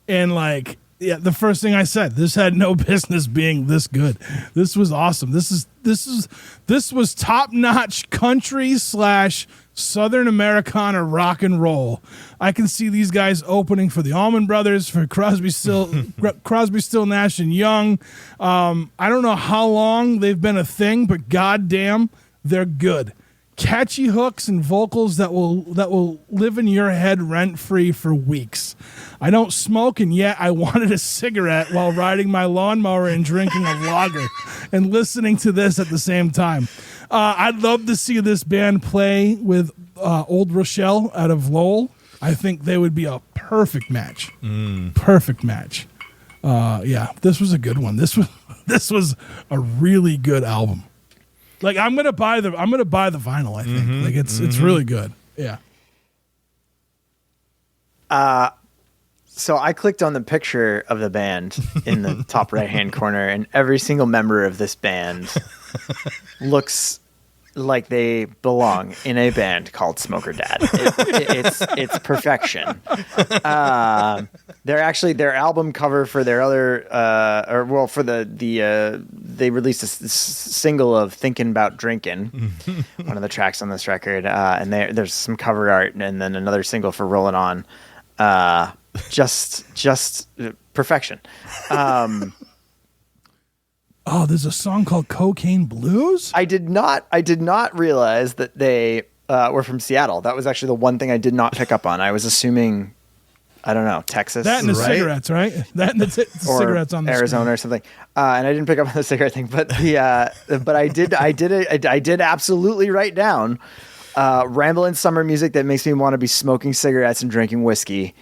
and like, yeah, the first thing I said, this had no business being this good. This was awesome. This was top-notch country / Southern Americana rock and roll. I can see these guys opening for the Allman Brothers, for Crosby, Still, Nash and Young. I don't know how long they've been a thing, but goddamn, they're good. Catchy hooks and vocals that will live in your head rent-free for weeks. I don't smoke, and yet I wanted a cigarette while riding my lawnmower and drinking a lager and listening to this at the same time. I'd love to see this band play with Old Rochelle out of Lowell. I think they would be a perfect match. Perfect match. Yeah, this was a good one. This was a really good album. Like I'm gonna buy the vinyl. I think like it's really good. Yeah. So I clicked on the picture of the band in the top right-hand corner, and every single member of this band looks like they belong in a band called Smoker Dad. It's perfection. They're actually their album cover for their other, they released a single of "Thinking About Drinking," one of the tracks on this record, and there's some cover art, and then another single for "Rolling On." Just perfection. Oh, there's a song called "Cocaine Blues"? I did not realize that they were from Seattle. That was actually the one thing I did not pick up on. I was assuming, I don't know, Texas. That and the cigarettes, right? That and the cigarettes on the Arizona screen. Or something. And I didn't pick up on the cigarette thing, but I did absolutely write down ramblin' summer music that makes me want to be smoking cigarettes and drinking whiskey,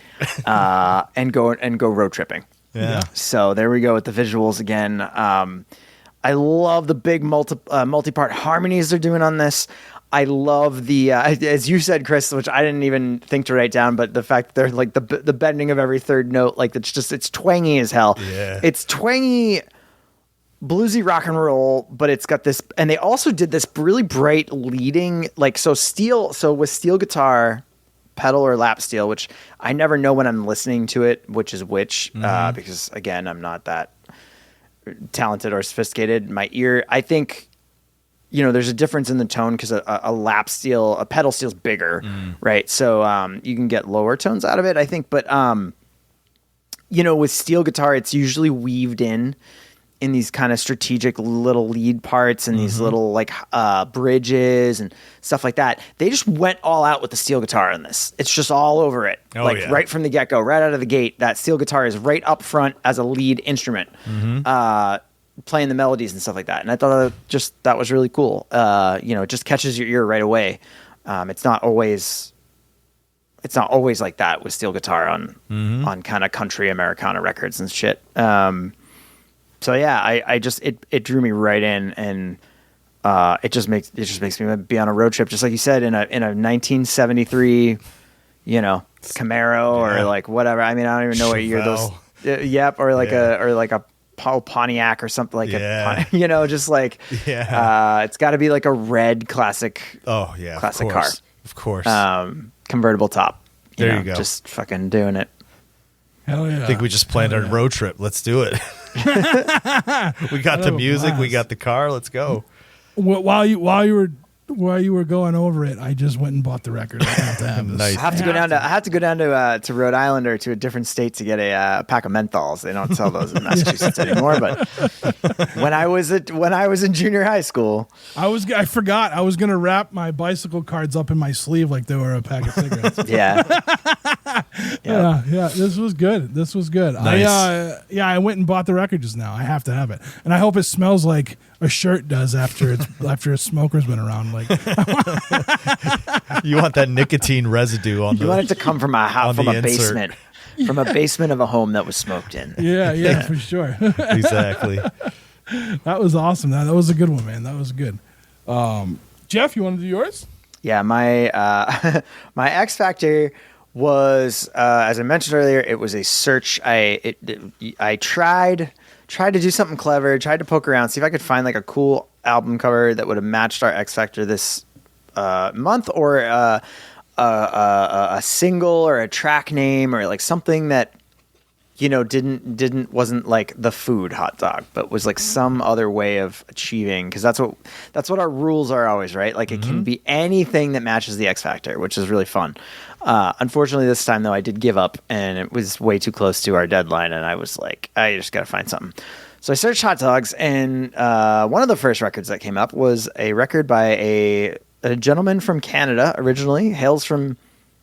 and go road tripping. Yeah. So there we go with the visuals again. I love the big multi-part harmonies they're doing on this. I love the as you said, Chris, which I didn't even think to write down, but the fact that they're like the bending of every third note, like it's twangy as hell. Yeah. It's twangy, bluesy rock and roll, but it's got this, and they also did this really bright leading, like so with steel guitar, pedal or lap steel, which I never know when I'm listening to it, which is which, because again, I'm not that talented or sophisticated. My ear, I think, there's a difference in the tone because a lap steel, a pedal steel's bigger, right? So you can get lower tones out of it, I think. But with steel guitar, it's usually weaved in these kind of strategic little lead parts and these little like bridges and stuff like that. They just went all out with the steel guitar in this. It's just all over it. Right from the get-go, right out of the gate, that steel guitar is right up front as a lead instrument, playing the melodies and stuff like that. And I thought that was really cool. It just catches your ear right away. It's not always like that with steel guitar on kind of country Americana records and shit. So yeah, I just it drew me right in, and it just makes me be on a road trip, just like you said, in a 1973, Camaro or like whatever. I mean, I don't even know what year those. Yep, or like a Pontiac or something like just like it's got to be like a red classic. Oh yeah, classic car, of course. Convertible top. There you go. Just fucking doing it. Hell yeah! I think we just planned our road trip. Let's do it. We got the music. We got the car. Let's go. While you were going over it, I just went and bought the record. I have to have this. Nice. I have to go down to Rhode Island or to a different state to get a pack of menthols. They don't sell those in Massachusetts anymore. But when I was in junior high school, I forgot I was gonna wrap my bicycle cards up in my sleeve like they were a pack of cigarettes. Yeah. This was good. Nice. I went and bought the record just now. I have to have it, and I hope it smells like a shirt does after a smoker's been around. Like You want that nicotine residue on the. You want it to come from a insert. from a basement of a home that was smoked in. Yeah, for sure. Exactly. That was awesome. That was a good one, man. That was good. Jeff, you want to do yours? Yeah, my my X Factor was, as I mentioned earlier, it was a search. I tried to do something clever, tried to poke around, see if I could find like a cool album cover that would have matched our X Factor this month, or a single or a track name, or like something that wasn't like the food hot dog, but was like some other way of achieving, because that's what our rules are always, right? Like it can be anything that matches the X Factor, which is really fun. Unfortunately, this time though, I did give up, and it was way too close to our deadline, and I was like, I just got to find something. So I searched hot dogs, and one of the first records that came up was a record by a gentleman from Canada, originally hails from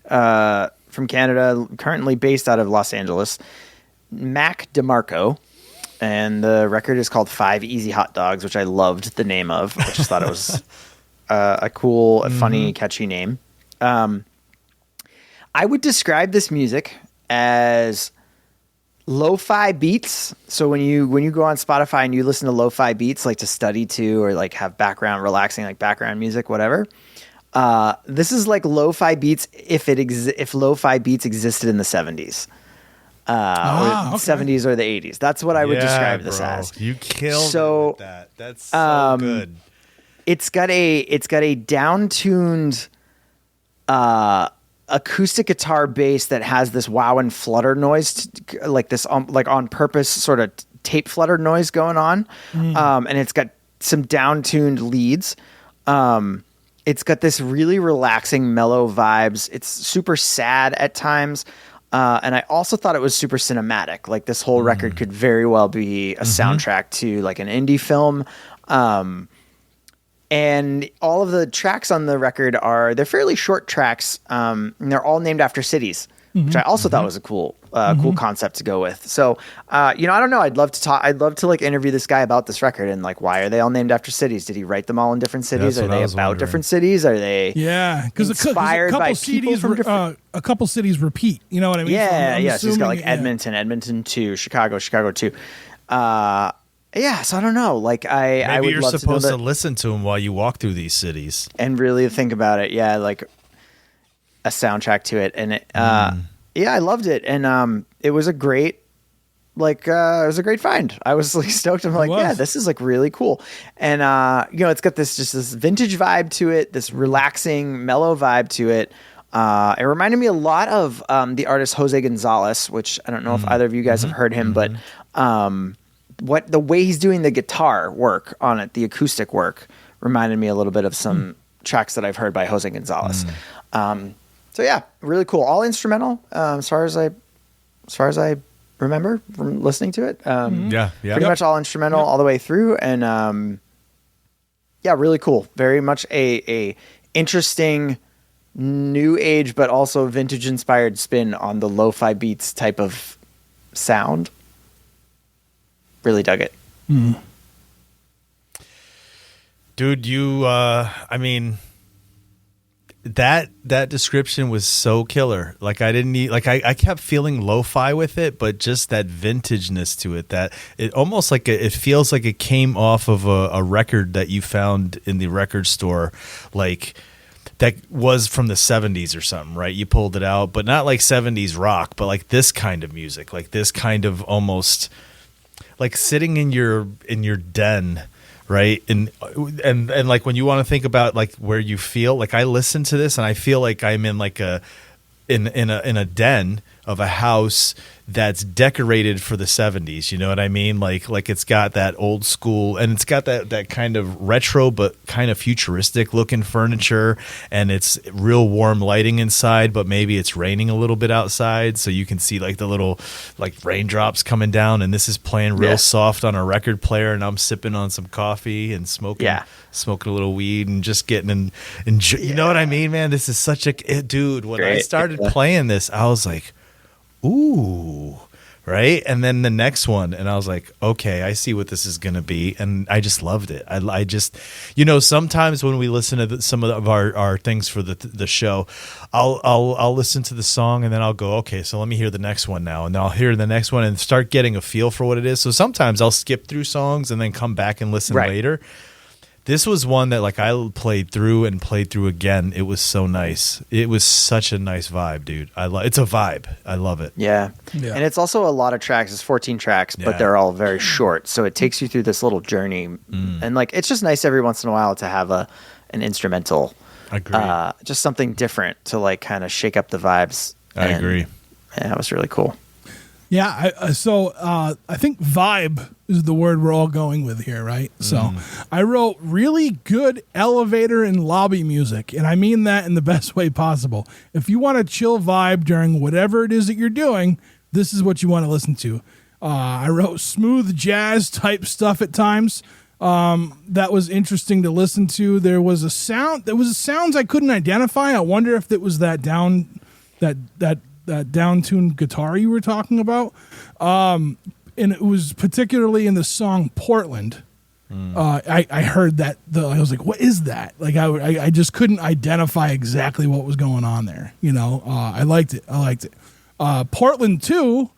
Canada, currently based out of Los Angeles, Mac DeMarco, and the record is called 5 Easy Hot Dogs, which I loved the name of. I just thought it was a cool, funny, catchy name. I would describe this music as lo-fi beats. So when you go on Spotify and you listen to lo-fi beats, like to study to, or like have relaxing like background music, whatever. This is like lo-fi beats if lo-fi beats existed in the 70s. Or 70s or the 80s. That's what I would describe this as. You killed it with that. That's so good. It's got a down-tuned acoustic guitar bass that has this wow and flutter noise, like this like on purpose sort of tape flutter noise going on. And it's got some down-tuned leads. It's got this really relaxing, mellow vibes. It's super sad at times. And I also thought it was super cinematic. Like this whole record could very well be a soundtrack to like an indie film. And all of the tracks on the record they're fairly short tracks. And they're all named after cities, which I also thought was a cool concept to go with. So, I don't know. I'd love to like interview this guy about this record and like, why are they all named after cities? Did he write them all in different cities? That's Are they about different cities? Are they because inspired by people from different... a couple cities repeat. You know what I mean? Yeah. So he's got like Edmonton 2, Chicago 2. Yeah, so I don't know. Like I would you're love supposed to, to listen to them while you walk through these cities. and really think about it. Yeah, like a soundtrack to it, and yeah, I loved it, and it was a great it was a great find. I was like stoked. I'm like, yeah, this is like really cool, and it's got this vintage vibe to it, this relaxing, mellow vibe to it. It reminded me a lot of the artist Jose Gonzalez, which I don't know if either of you guys have heard him, but the way he's doing the guitar work on it, the acoustic work, reminded me a little bit of some tracks that I've heard by Jose Gonzalez. So yeah, really cool. All instrumental, as far as I remember from listening to it. Pretty much all instrumental all the way through, and yeah, really cool. Very much a interesting new age, but also vintage inspired spin on the lo-fi beats type of sound. Really dug it. Dude, I mean, that description was so killer. Like I didn't need, like I kept feeling lo-fi with it, but just that vintageness to it, that it almost like it feels like it came off of a record that you found in the record store, like that was from the 70s or something, right? You pulled it out, but not like 70s rock, but like this kind of music, like this kind of almost like sitting in your den, right? And like when you want to think about like where you feel, like I listen to this and I feel like I'm in like in a den of a house that's decorated for the 70s, you know what I mean? Like it's got that old school, and it's got that kind of retro but kind of futuristic looking furniture, and it's real warm lighting inside, but maybe it's raining a little bit outside, so you can see like the little like raindrops coming down, and this is playing real soft on a record player, and I'm sipping on some coffee and smoking a little weed and just getting you know what I mean, man? This is such a dude. When I started playing this, I was like, ooh, right? And then the next one, and I was like, okay, I see what this is going to be. And I just loved it. I just, sometimes when we listen to some of our things for the show, I'll listen to the song and then I'll go, okay, so let me hear the next one now. And then I'll hear the next one and start getting a feel for what it is. So sometimes I'll skip through songs and then come back and listen later. This was one that like I played through again. It was so nice. It was such a nice vibe, dude. It's a vibe. I love it. Yeah. And it's also a lot of tracks. It's 14 tracks, but they're all very short. So it takes you through this little journey. And like, it's just nice every once in a while to have an instrumental. I agree. Just something different to like kind of shake up the vibes. I agree. Yeah, it was really cool. Yeah, I think vibe is the word we're all going with here, right? So I wrote really good elevator and lobby music, and I mean that in the best way possible. If you want a chill vibe during whatever it is that you're doing, this is what you want to listen to. I wrote smooth jazz type stuff at times. That was interesting to listen to. There was sounds I couldn't identify. I wonder if it was that down-tuned guitar you were talking about. And it was particularly in the song Portland. I heard that. I was like, what is that? Like, I just couldn't identify exactly what was going on there. I liked it. Portland 2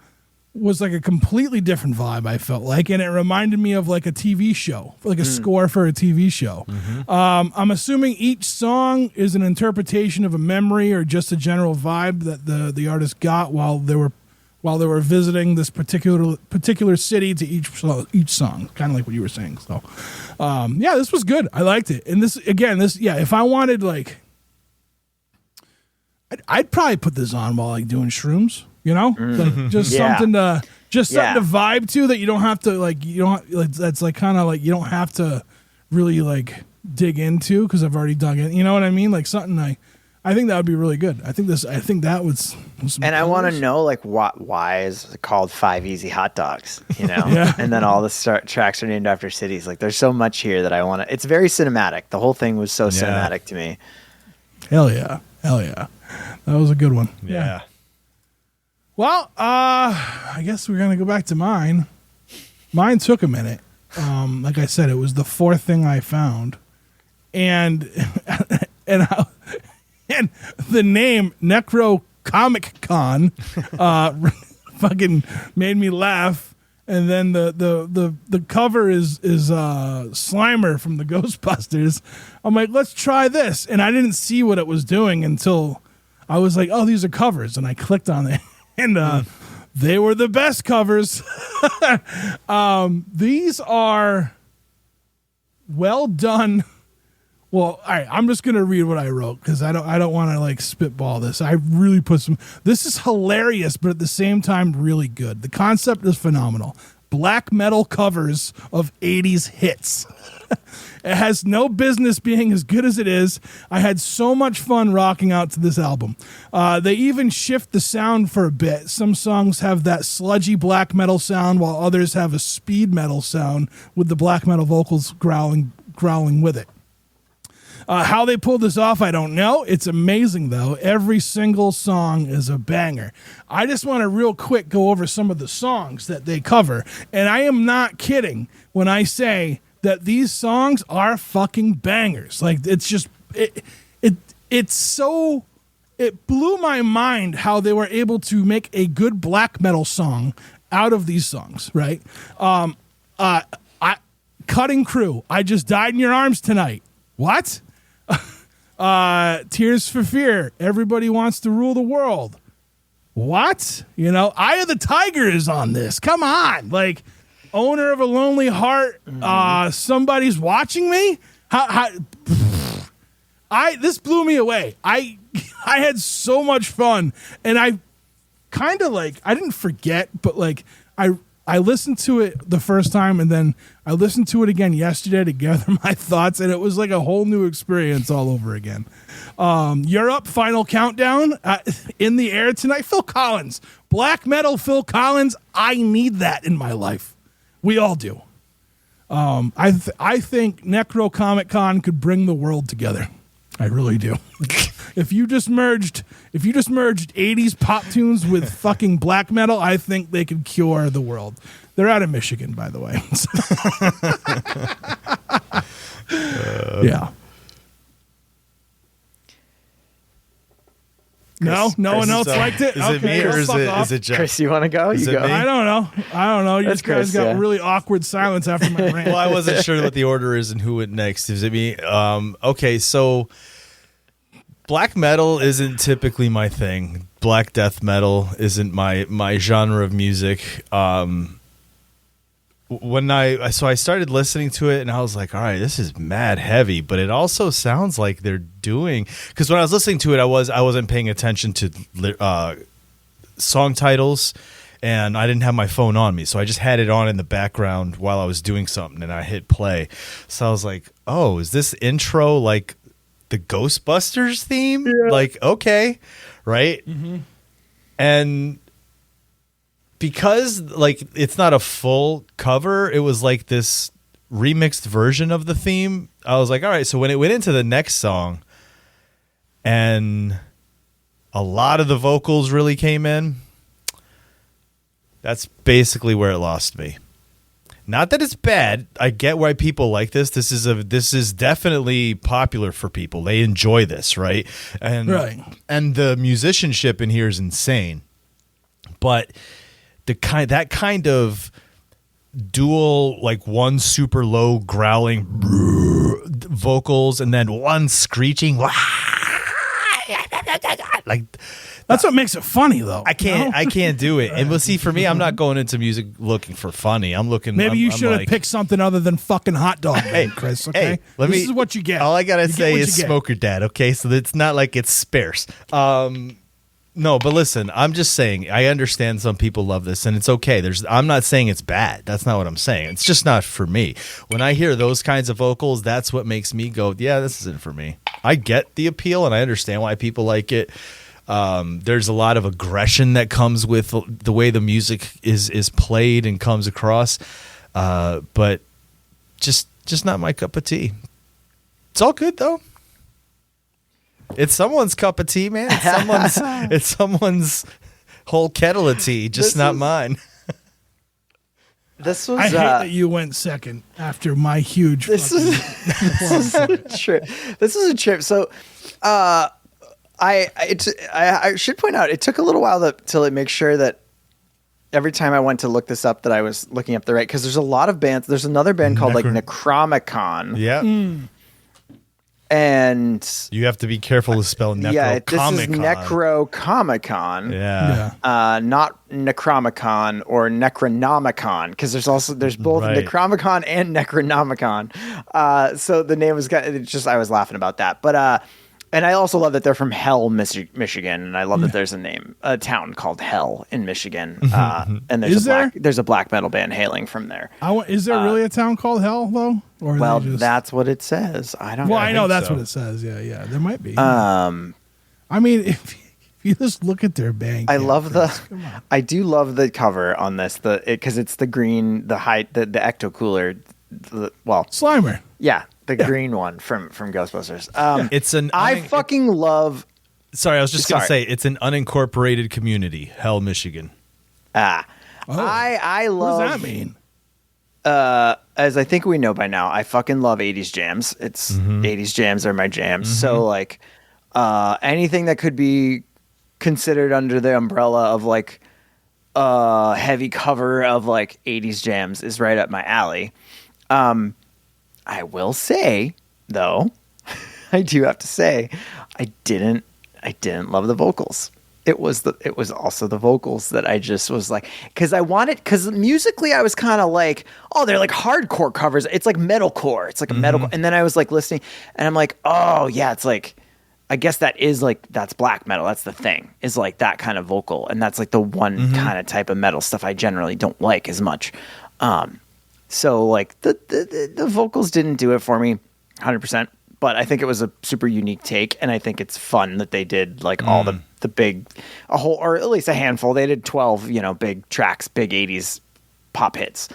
was like a completely different vibe, I felt like, and it reminded me of like a TV show, like a score for a TV show. I'm assuming each song is an interpretation of a memory or just a general vibe that the artist got while they were visiting this particular city to each song, kind of like what you were saying. So, yeah, this was good. I liked it. And if I wanted like, I'd probably put this on while like doing shrooms. Like just something to vibe to that you don't have to that's like kind of like you don't have to really like dig into because I've already dug in. You know what I mean? Like something I think that would be really good. I think that was and I want to know like why is it called 5 Easy Hot Dogs? Yeah. And then all the tracks are named after cities. Like there's so much here that I want to. It's very cinematic. The whole thing was so cinematic to me. Hell yeah, that was a good one. Yeah. Well, I guess we're going to go back to mine. Mine took a minute. Like I said, it was the fourth thing I found. And the name Necro Comic Con fucking made me laugh. And then the cover is Slimer from the Ghostbusters. I'm like, let's try this. And I didn't see what it was doing until I was like, oh, these are covers. And I clicked on it. And they were the best covers. These are well done. Well, all right, I'm just gonna read what I wrote because I don't want to like spitball this. I really put some. This is hilarious, but at the same time, really good. The concept is phenomenal. Black metal covers of 80s hits. It has no business being as good as it is. I had so much fun rocking out to this album. They even shift the sound for a bit. Some songs have that sludgy black metal sound, while others have a speed metal sound with the black metal vocals growling with it. How they pulled this off, I don't know. It's amazing, though. Every single song is a banger. I just want to real quick go over some of the songs that they cover. And I am not kidding when I say that these songs are fucking bangers. Like, it's just, it's so, it blew my mind how they were able to make a good black metal song out of these songs, right? Cutting Crew, I Just Died in Your Arms Tonight. What? Tears for Fear, Everybody Wants to Rule the World. What? You know, Eye of the Tiger is on this. Come on. Like, Owner of a Lonely Heart, Somebody's Watching Me. This blew me away. I had so much fun, and I kind of like, I didn't forget, but like I listened to it the first time, and then I listened to it again yesterday to gather my thoughts, and it was like a whole new experience all over again. You're Up, Final Countdown, In the Air Tonight. Phil Collins, black metal Phil Collins. I need that in my life. We all do. I think Necro Comic Con could bring the world together. I really do. If you just merged 80s pop tunes with fucking black metal, I think they could cure the world. They're out of Michigan, by the way. Yeah. No one else liked it? Is it me or is it Jeff? Chris, you want to go? You go. I don't know. You guys Chris, got really awkward silence after my rant. Well, I wasn't sure what the order is and who went next. Is it me? Okay, so black metal isn't typically my thing. Black death metal isn't my genre of music. I started listening to it and I was like, all right, this is mad heavy, but it also sounds like they're doing, because when I was listening to it, I wasn't paying attention to song titles, and I didn't have my phone on me, so I just had it on in the background while I was doing something, and I hit play. So I was like, oh, is this intro like the Ghostbusters theme? Yeah. Like, okay, right? Mm-hmm. And because like it's not a full cover, it was like this remixed version of the theme. I was like, all right. So when it went into the next song and a lot of the vocals really came in, that's basically where it lost me. Not that it's bad. I get why people like this. This is definitely popular for people. They enjoy this, right? And the musicianship in here is insane. But that kind of dual, like one super low growling vocals and then one screeching, like that's what makes it funny, though. I can't do it. And we'll see. For me, I'm not going into music looking for funny. I'm looking. Maybe you should have picked something other than fucking hot dog, Chris. Okay, this is what you get. All I gotta say is Smoker Dad. Okay, so it's not like it's sparse. No, but listen, I'm just saying, I understand some people love this, and it's okay. I'm not saying it's bad. That's not what I'm saying. It's just not for me. When I hear those kinds of vocals, that's what makes me go, yeah, this isn't for me. I get the appeal, and I understand why people like it. There's a lot of aggression that comes with the way the music is played and comes across, but just not my cup of tea. It's all good, though. It's someone's cup of tea, man. It's someone's whole kettle of tea, just not mine. This was. I hate that you went second after my huge. This is a trip. This is a trip. So, I should point out, it took a little while till it makes sure that every time I went to look this up that I was looking up the right, because there's a lot of bands. There's another band called like Necromicon. Yeah. And You have to be careful to spell Necrocomicon. yeah, this is Necrocomicon. Yeah. Not Necromicon or Necronomicon, because there's both Right. Necromicon and Necronomicon. So the name was I was laughing about that. But and I also love that they're from Hell, Michigan, and I love that there's a town called Hell in Michigan. And there's a black metal band hailing from there. Is there really a town called Hell though? Or Well, that's what it says. I don't know. Well, I know that's so. what it says. Yeah, there might be. I mean, if you just look at their band, I do love the cover on this, because it's the green, the ecto cooler. Slimer. Yeah, the green one from Ghostbusters. I fucking love. Sorry, I was just going to say it's an unincorporated community, Hell, Michigan. I love. What does that mean? As I think we know by now, I fucking love 80s jams. 80s jams are my jams. So like anything that could be considered under the umbrella of like heavy cover of like 80s jams is right up my alley. I will say though, I do have to say I didn't love the vocals. It was also the vocals that I just was like, because musically I was kind of like, oh, they're like hardcore covers. It's like metalcore. It's like a metal. And then I was like listening and I'm like, oh yeah, it's like, I guess that's black metal. That's the thing, is like that kind of vocal. And that's like the one kind of type of metal stuff I generally don't like as much. So like the vocals didn't do it for me 100%. But I think it was a super unique take, and I think it's fun that they did like all the big, or at least a handful. They did 12, big tracks, big 80s pop hits,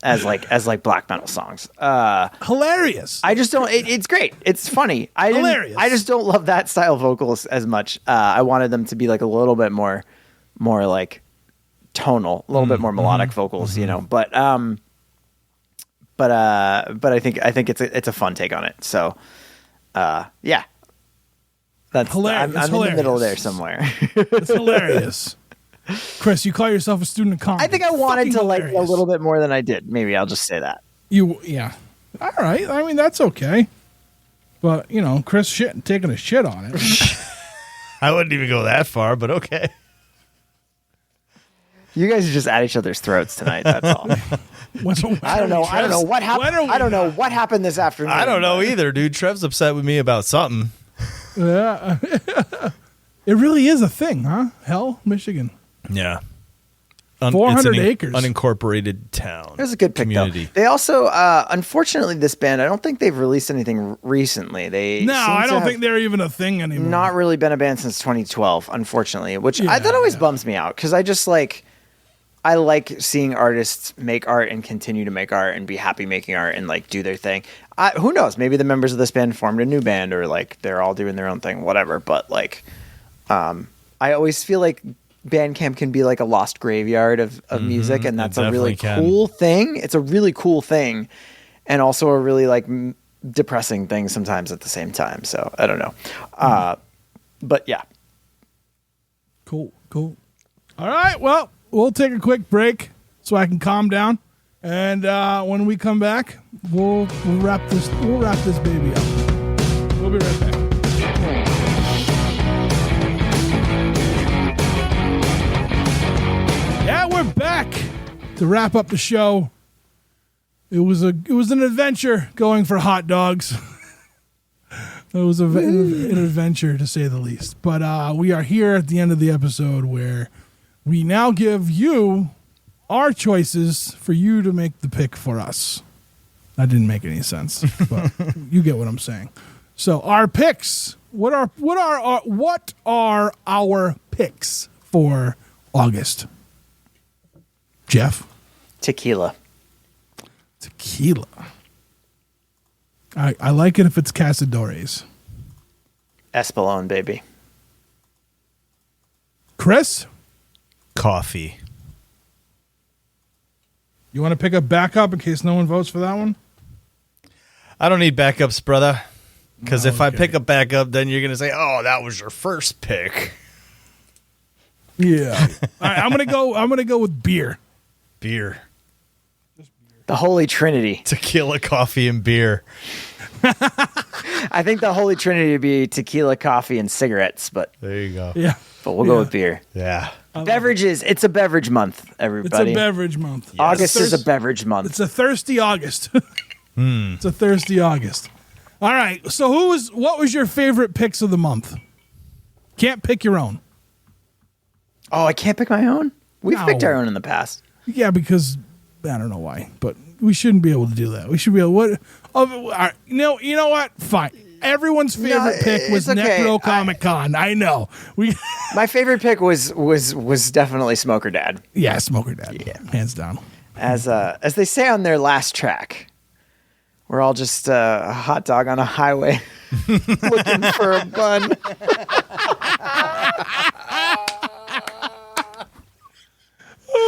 as black metal songs. Hilarious. I just don't. It's great. It's funny. Hilarious. I just don't love that style of vocals as much. I wanted them to be like a little bit more like tonal, a little bit more melodic vocals, But I think it's a fun take on it. So, yeah, that's hilarious. I'm in the middle there somewhere. It's hilarious. Chris, you call yourself a student of comedy. I think I wanted to hilarious. like a little bit more than I did. Maybe I'll just say that. Yeah. All right. I mean, that's okay. But Chris taking a shit on it. I wouldn't even go that far, but okay. You guys are just at each other's throats tonight. That's all. I don't know what happened. I don't know what happened this afternoon. I don't know either, dude. Trev's upset with me about something. Yeah. It really is a thing, huh? Hell, Michigan. Yeah. 400 acres. Unincorporated town. It was a good pick, community. though. They also, unfortunately, this band, I don't think they've released anything recently. I don't think they're even a thing anymore. Not really been a band since 2012, unfortunately, which that always bums me out, because I just like... I like seeing artists make art and continue to make art and be happy making art and like do their thing. Who knows? Maybe the members of this band formed a new band, or like they're all doing their own thing, whatever. But like, I always feel like Bandcamp can be like a lost graveyard of music, and that's a really cool thing. It's a really cool thing, and also a really like depressing thing sometimes at the same time. So I don't know, but yeah, cool. All right, well. We'll take a quick break so I can calm down, and when we come back, we'll wrap this baby up. We'll be right back. Yeah, we're back to wrap up the show. It was an adventure going for hot dogs. It was an adventure to say the least. But we are here at the end of the episode where we now give you our choices for you to make the pick for us. That didn't make any sense, but you get what I'm saying. So our picks. What are our picks for August? Jeff? Tequila. I like it if it's Casadores. Espolón, baby. Chris? Coffee. You want to pick a backup in case no one votes for that one? I don't need backups, brother. Because if I pick a backup, then you're going to say, oh, that was your first pick. Yeah. All right, I'm gonna go with beer. Beer. The Holy Trinity. Tequila, coffee, and beer. I think the Holy Trinity would be tequila, coffee, and cigarettes, but There you go. Yeah. but we'll go with beer. Yeah. Beverages. It's a beverage month, It's everybody. a beverage month. August is a Thurs- beverage month. It's a thirsty August. It's a thirsty August. All right. So what was your favorite picks of the month? Can't pick your own. Oh, I can't pick my own? We've No. picked our own in the past. Yeah, because I don't know why, but we shouldn't be able to do that. We should be able. All right, you know what? Fine. Everyone's favorite pick was it's okay. Necro Comic Con. I know. My favorite pick was definitely Smoker Dad. Yeah, Smoker Dad. Yeah, hands down. As they say on their last track, we're all just a hot dog on a highway looking for a bun.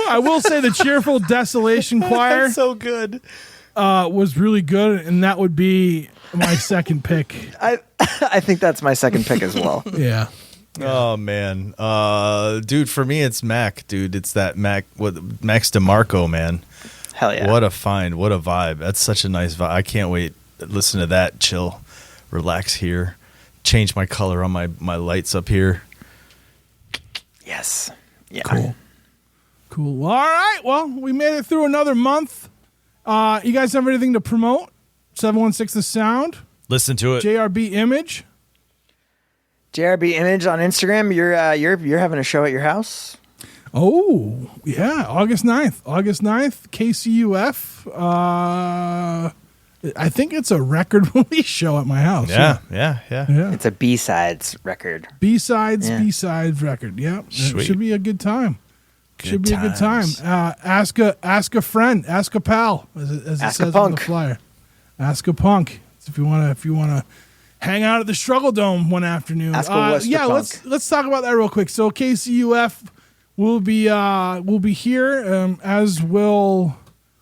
I will say the Cheerful Desolation Choir So good. was really good, and that would be my second pick. I think that's my second pick as well. Yeah. Oh man, dude, for me it's Mac, dude. It's that Max DeMarco, man. Hell yeah. What a find, what a vibe. That's such a nice vibe. I can't wait. Listen to that, chill, relax here. Change my color on my lights up here. Yes. Yeah. Cool. All right. Well, we made it through another month. You guys have anything to promote? 716 The Sound, Listen to it. JRB Image. JRB Image on Instagram. You're having a show at your house. Oh, yeah. August 9th. KCUF. I think it's a record release show at my house. Yeah. It's a B-sides record. B-sides Yeah. record. Yep. It Sweet. should be a good time. Should be a good time. times. Ask a friend. Ask a pal, as it Ask a says on the punk. flyer. Ask a punk. If you wanna hang out at the Struggle Dome one afternoon. Ask a Wester yeah, punk. let's talk about that real quick. So KCUF will be here, as will,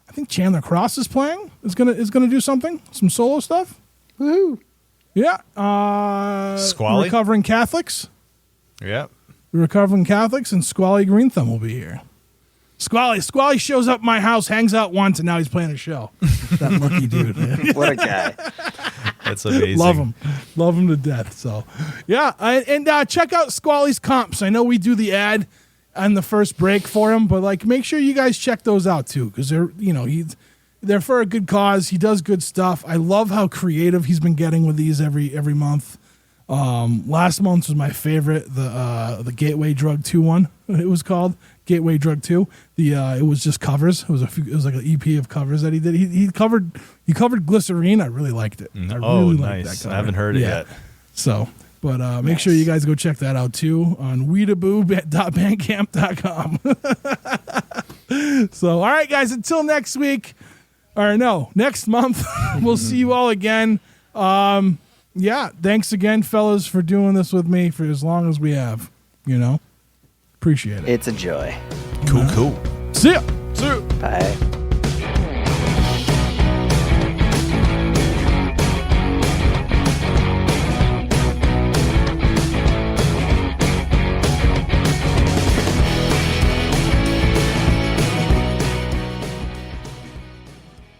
I think Chandler Cross is playing. Is gonna do some solo stuff. Woohoo. Yeah. Squally? Recovering Catholics. Yeah. The Recovering Catholics and Squally Green Thumb will be here. Squally shows up at my house, hangs out once, and now he's playing a show. That lucky dude, man. What a guy. That's amazing. Love him to death. So, yeah, and check out Squally's comps. I know we do the ad on the first break for him, but make sure you guys check those out too, because they're for a good cause. He does good stuff. I love how creative he's been getting with these every month. Last month was my favorite, the Gateway Drug 2 one. It was called Gateway Drug 2. It was just covers. It was like an EP of covers that he did. He covered Glycerine. I really liked it. I really liked nice. that cover. I haven't heard it yet. So, but make sure you guys go check that out too on weedaboo.bandcamp.com. So, all right, guys, until next week, or no, next month, we'll see you all again. Yeah, thanks again, fellas, for doing this with me for as long as we have. Appreciate it. It's a joy. Cool. See ya. Bye.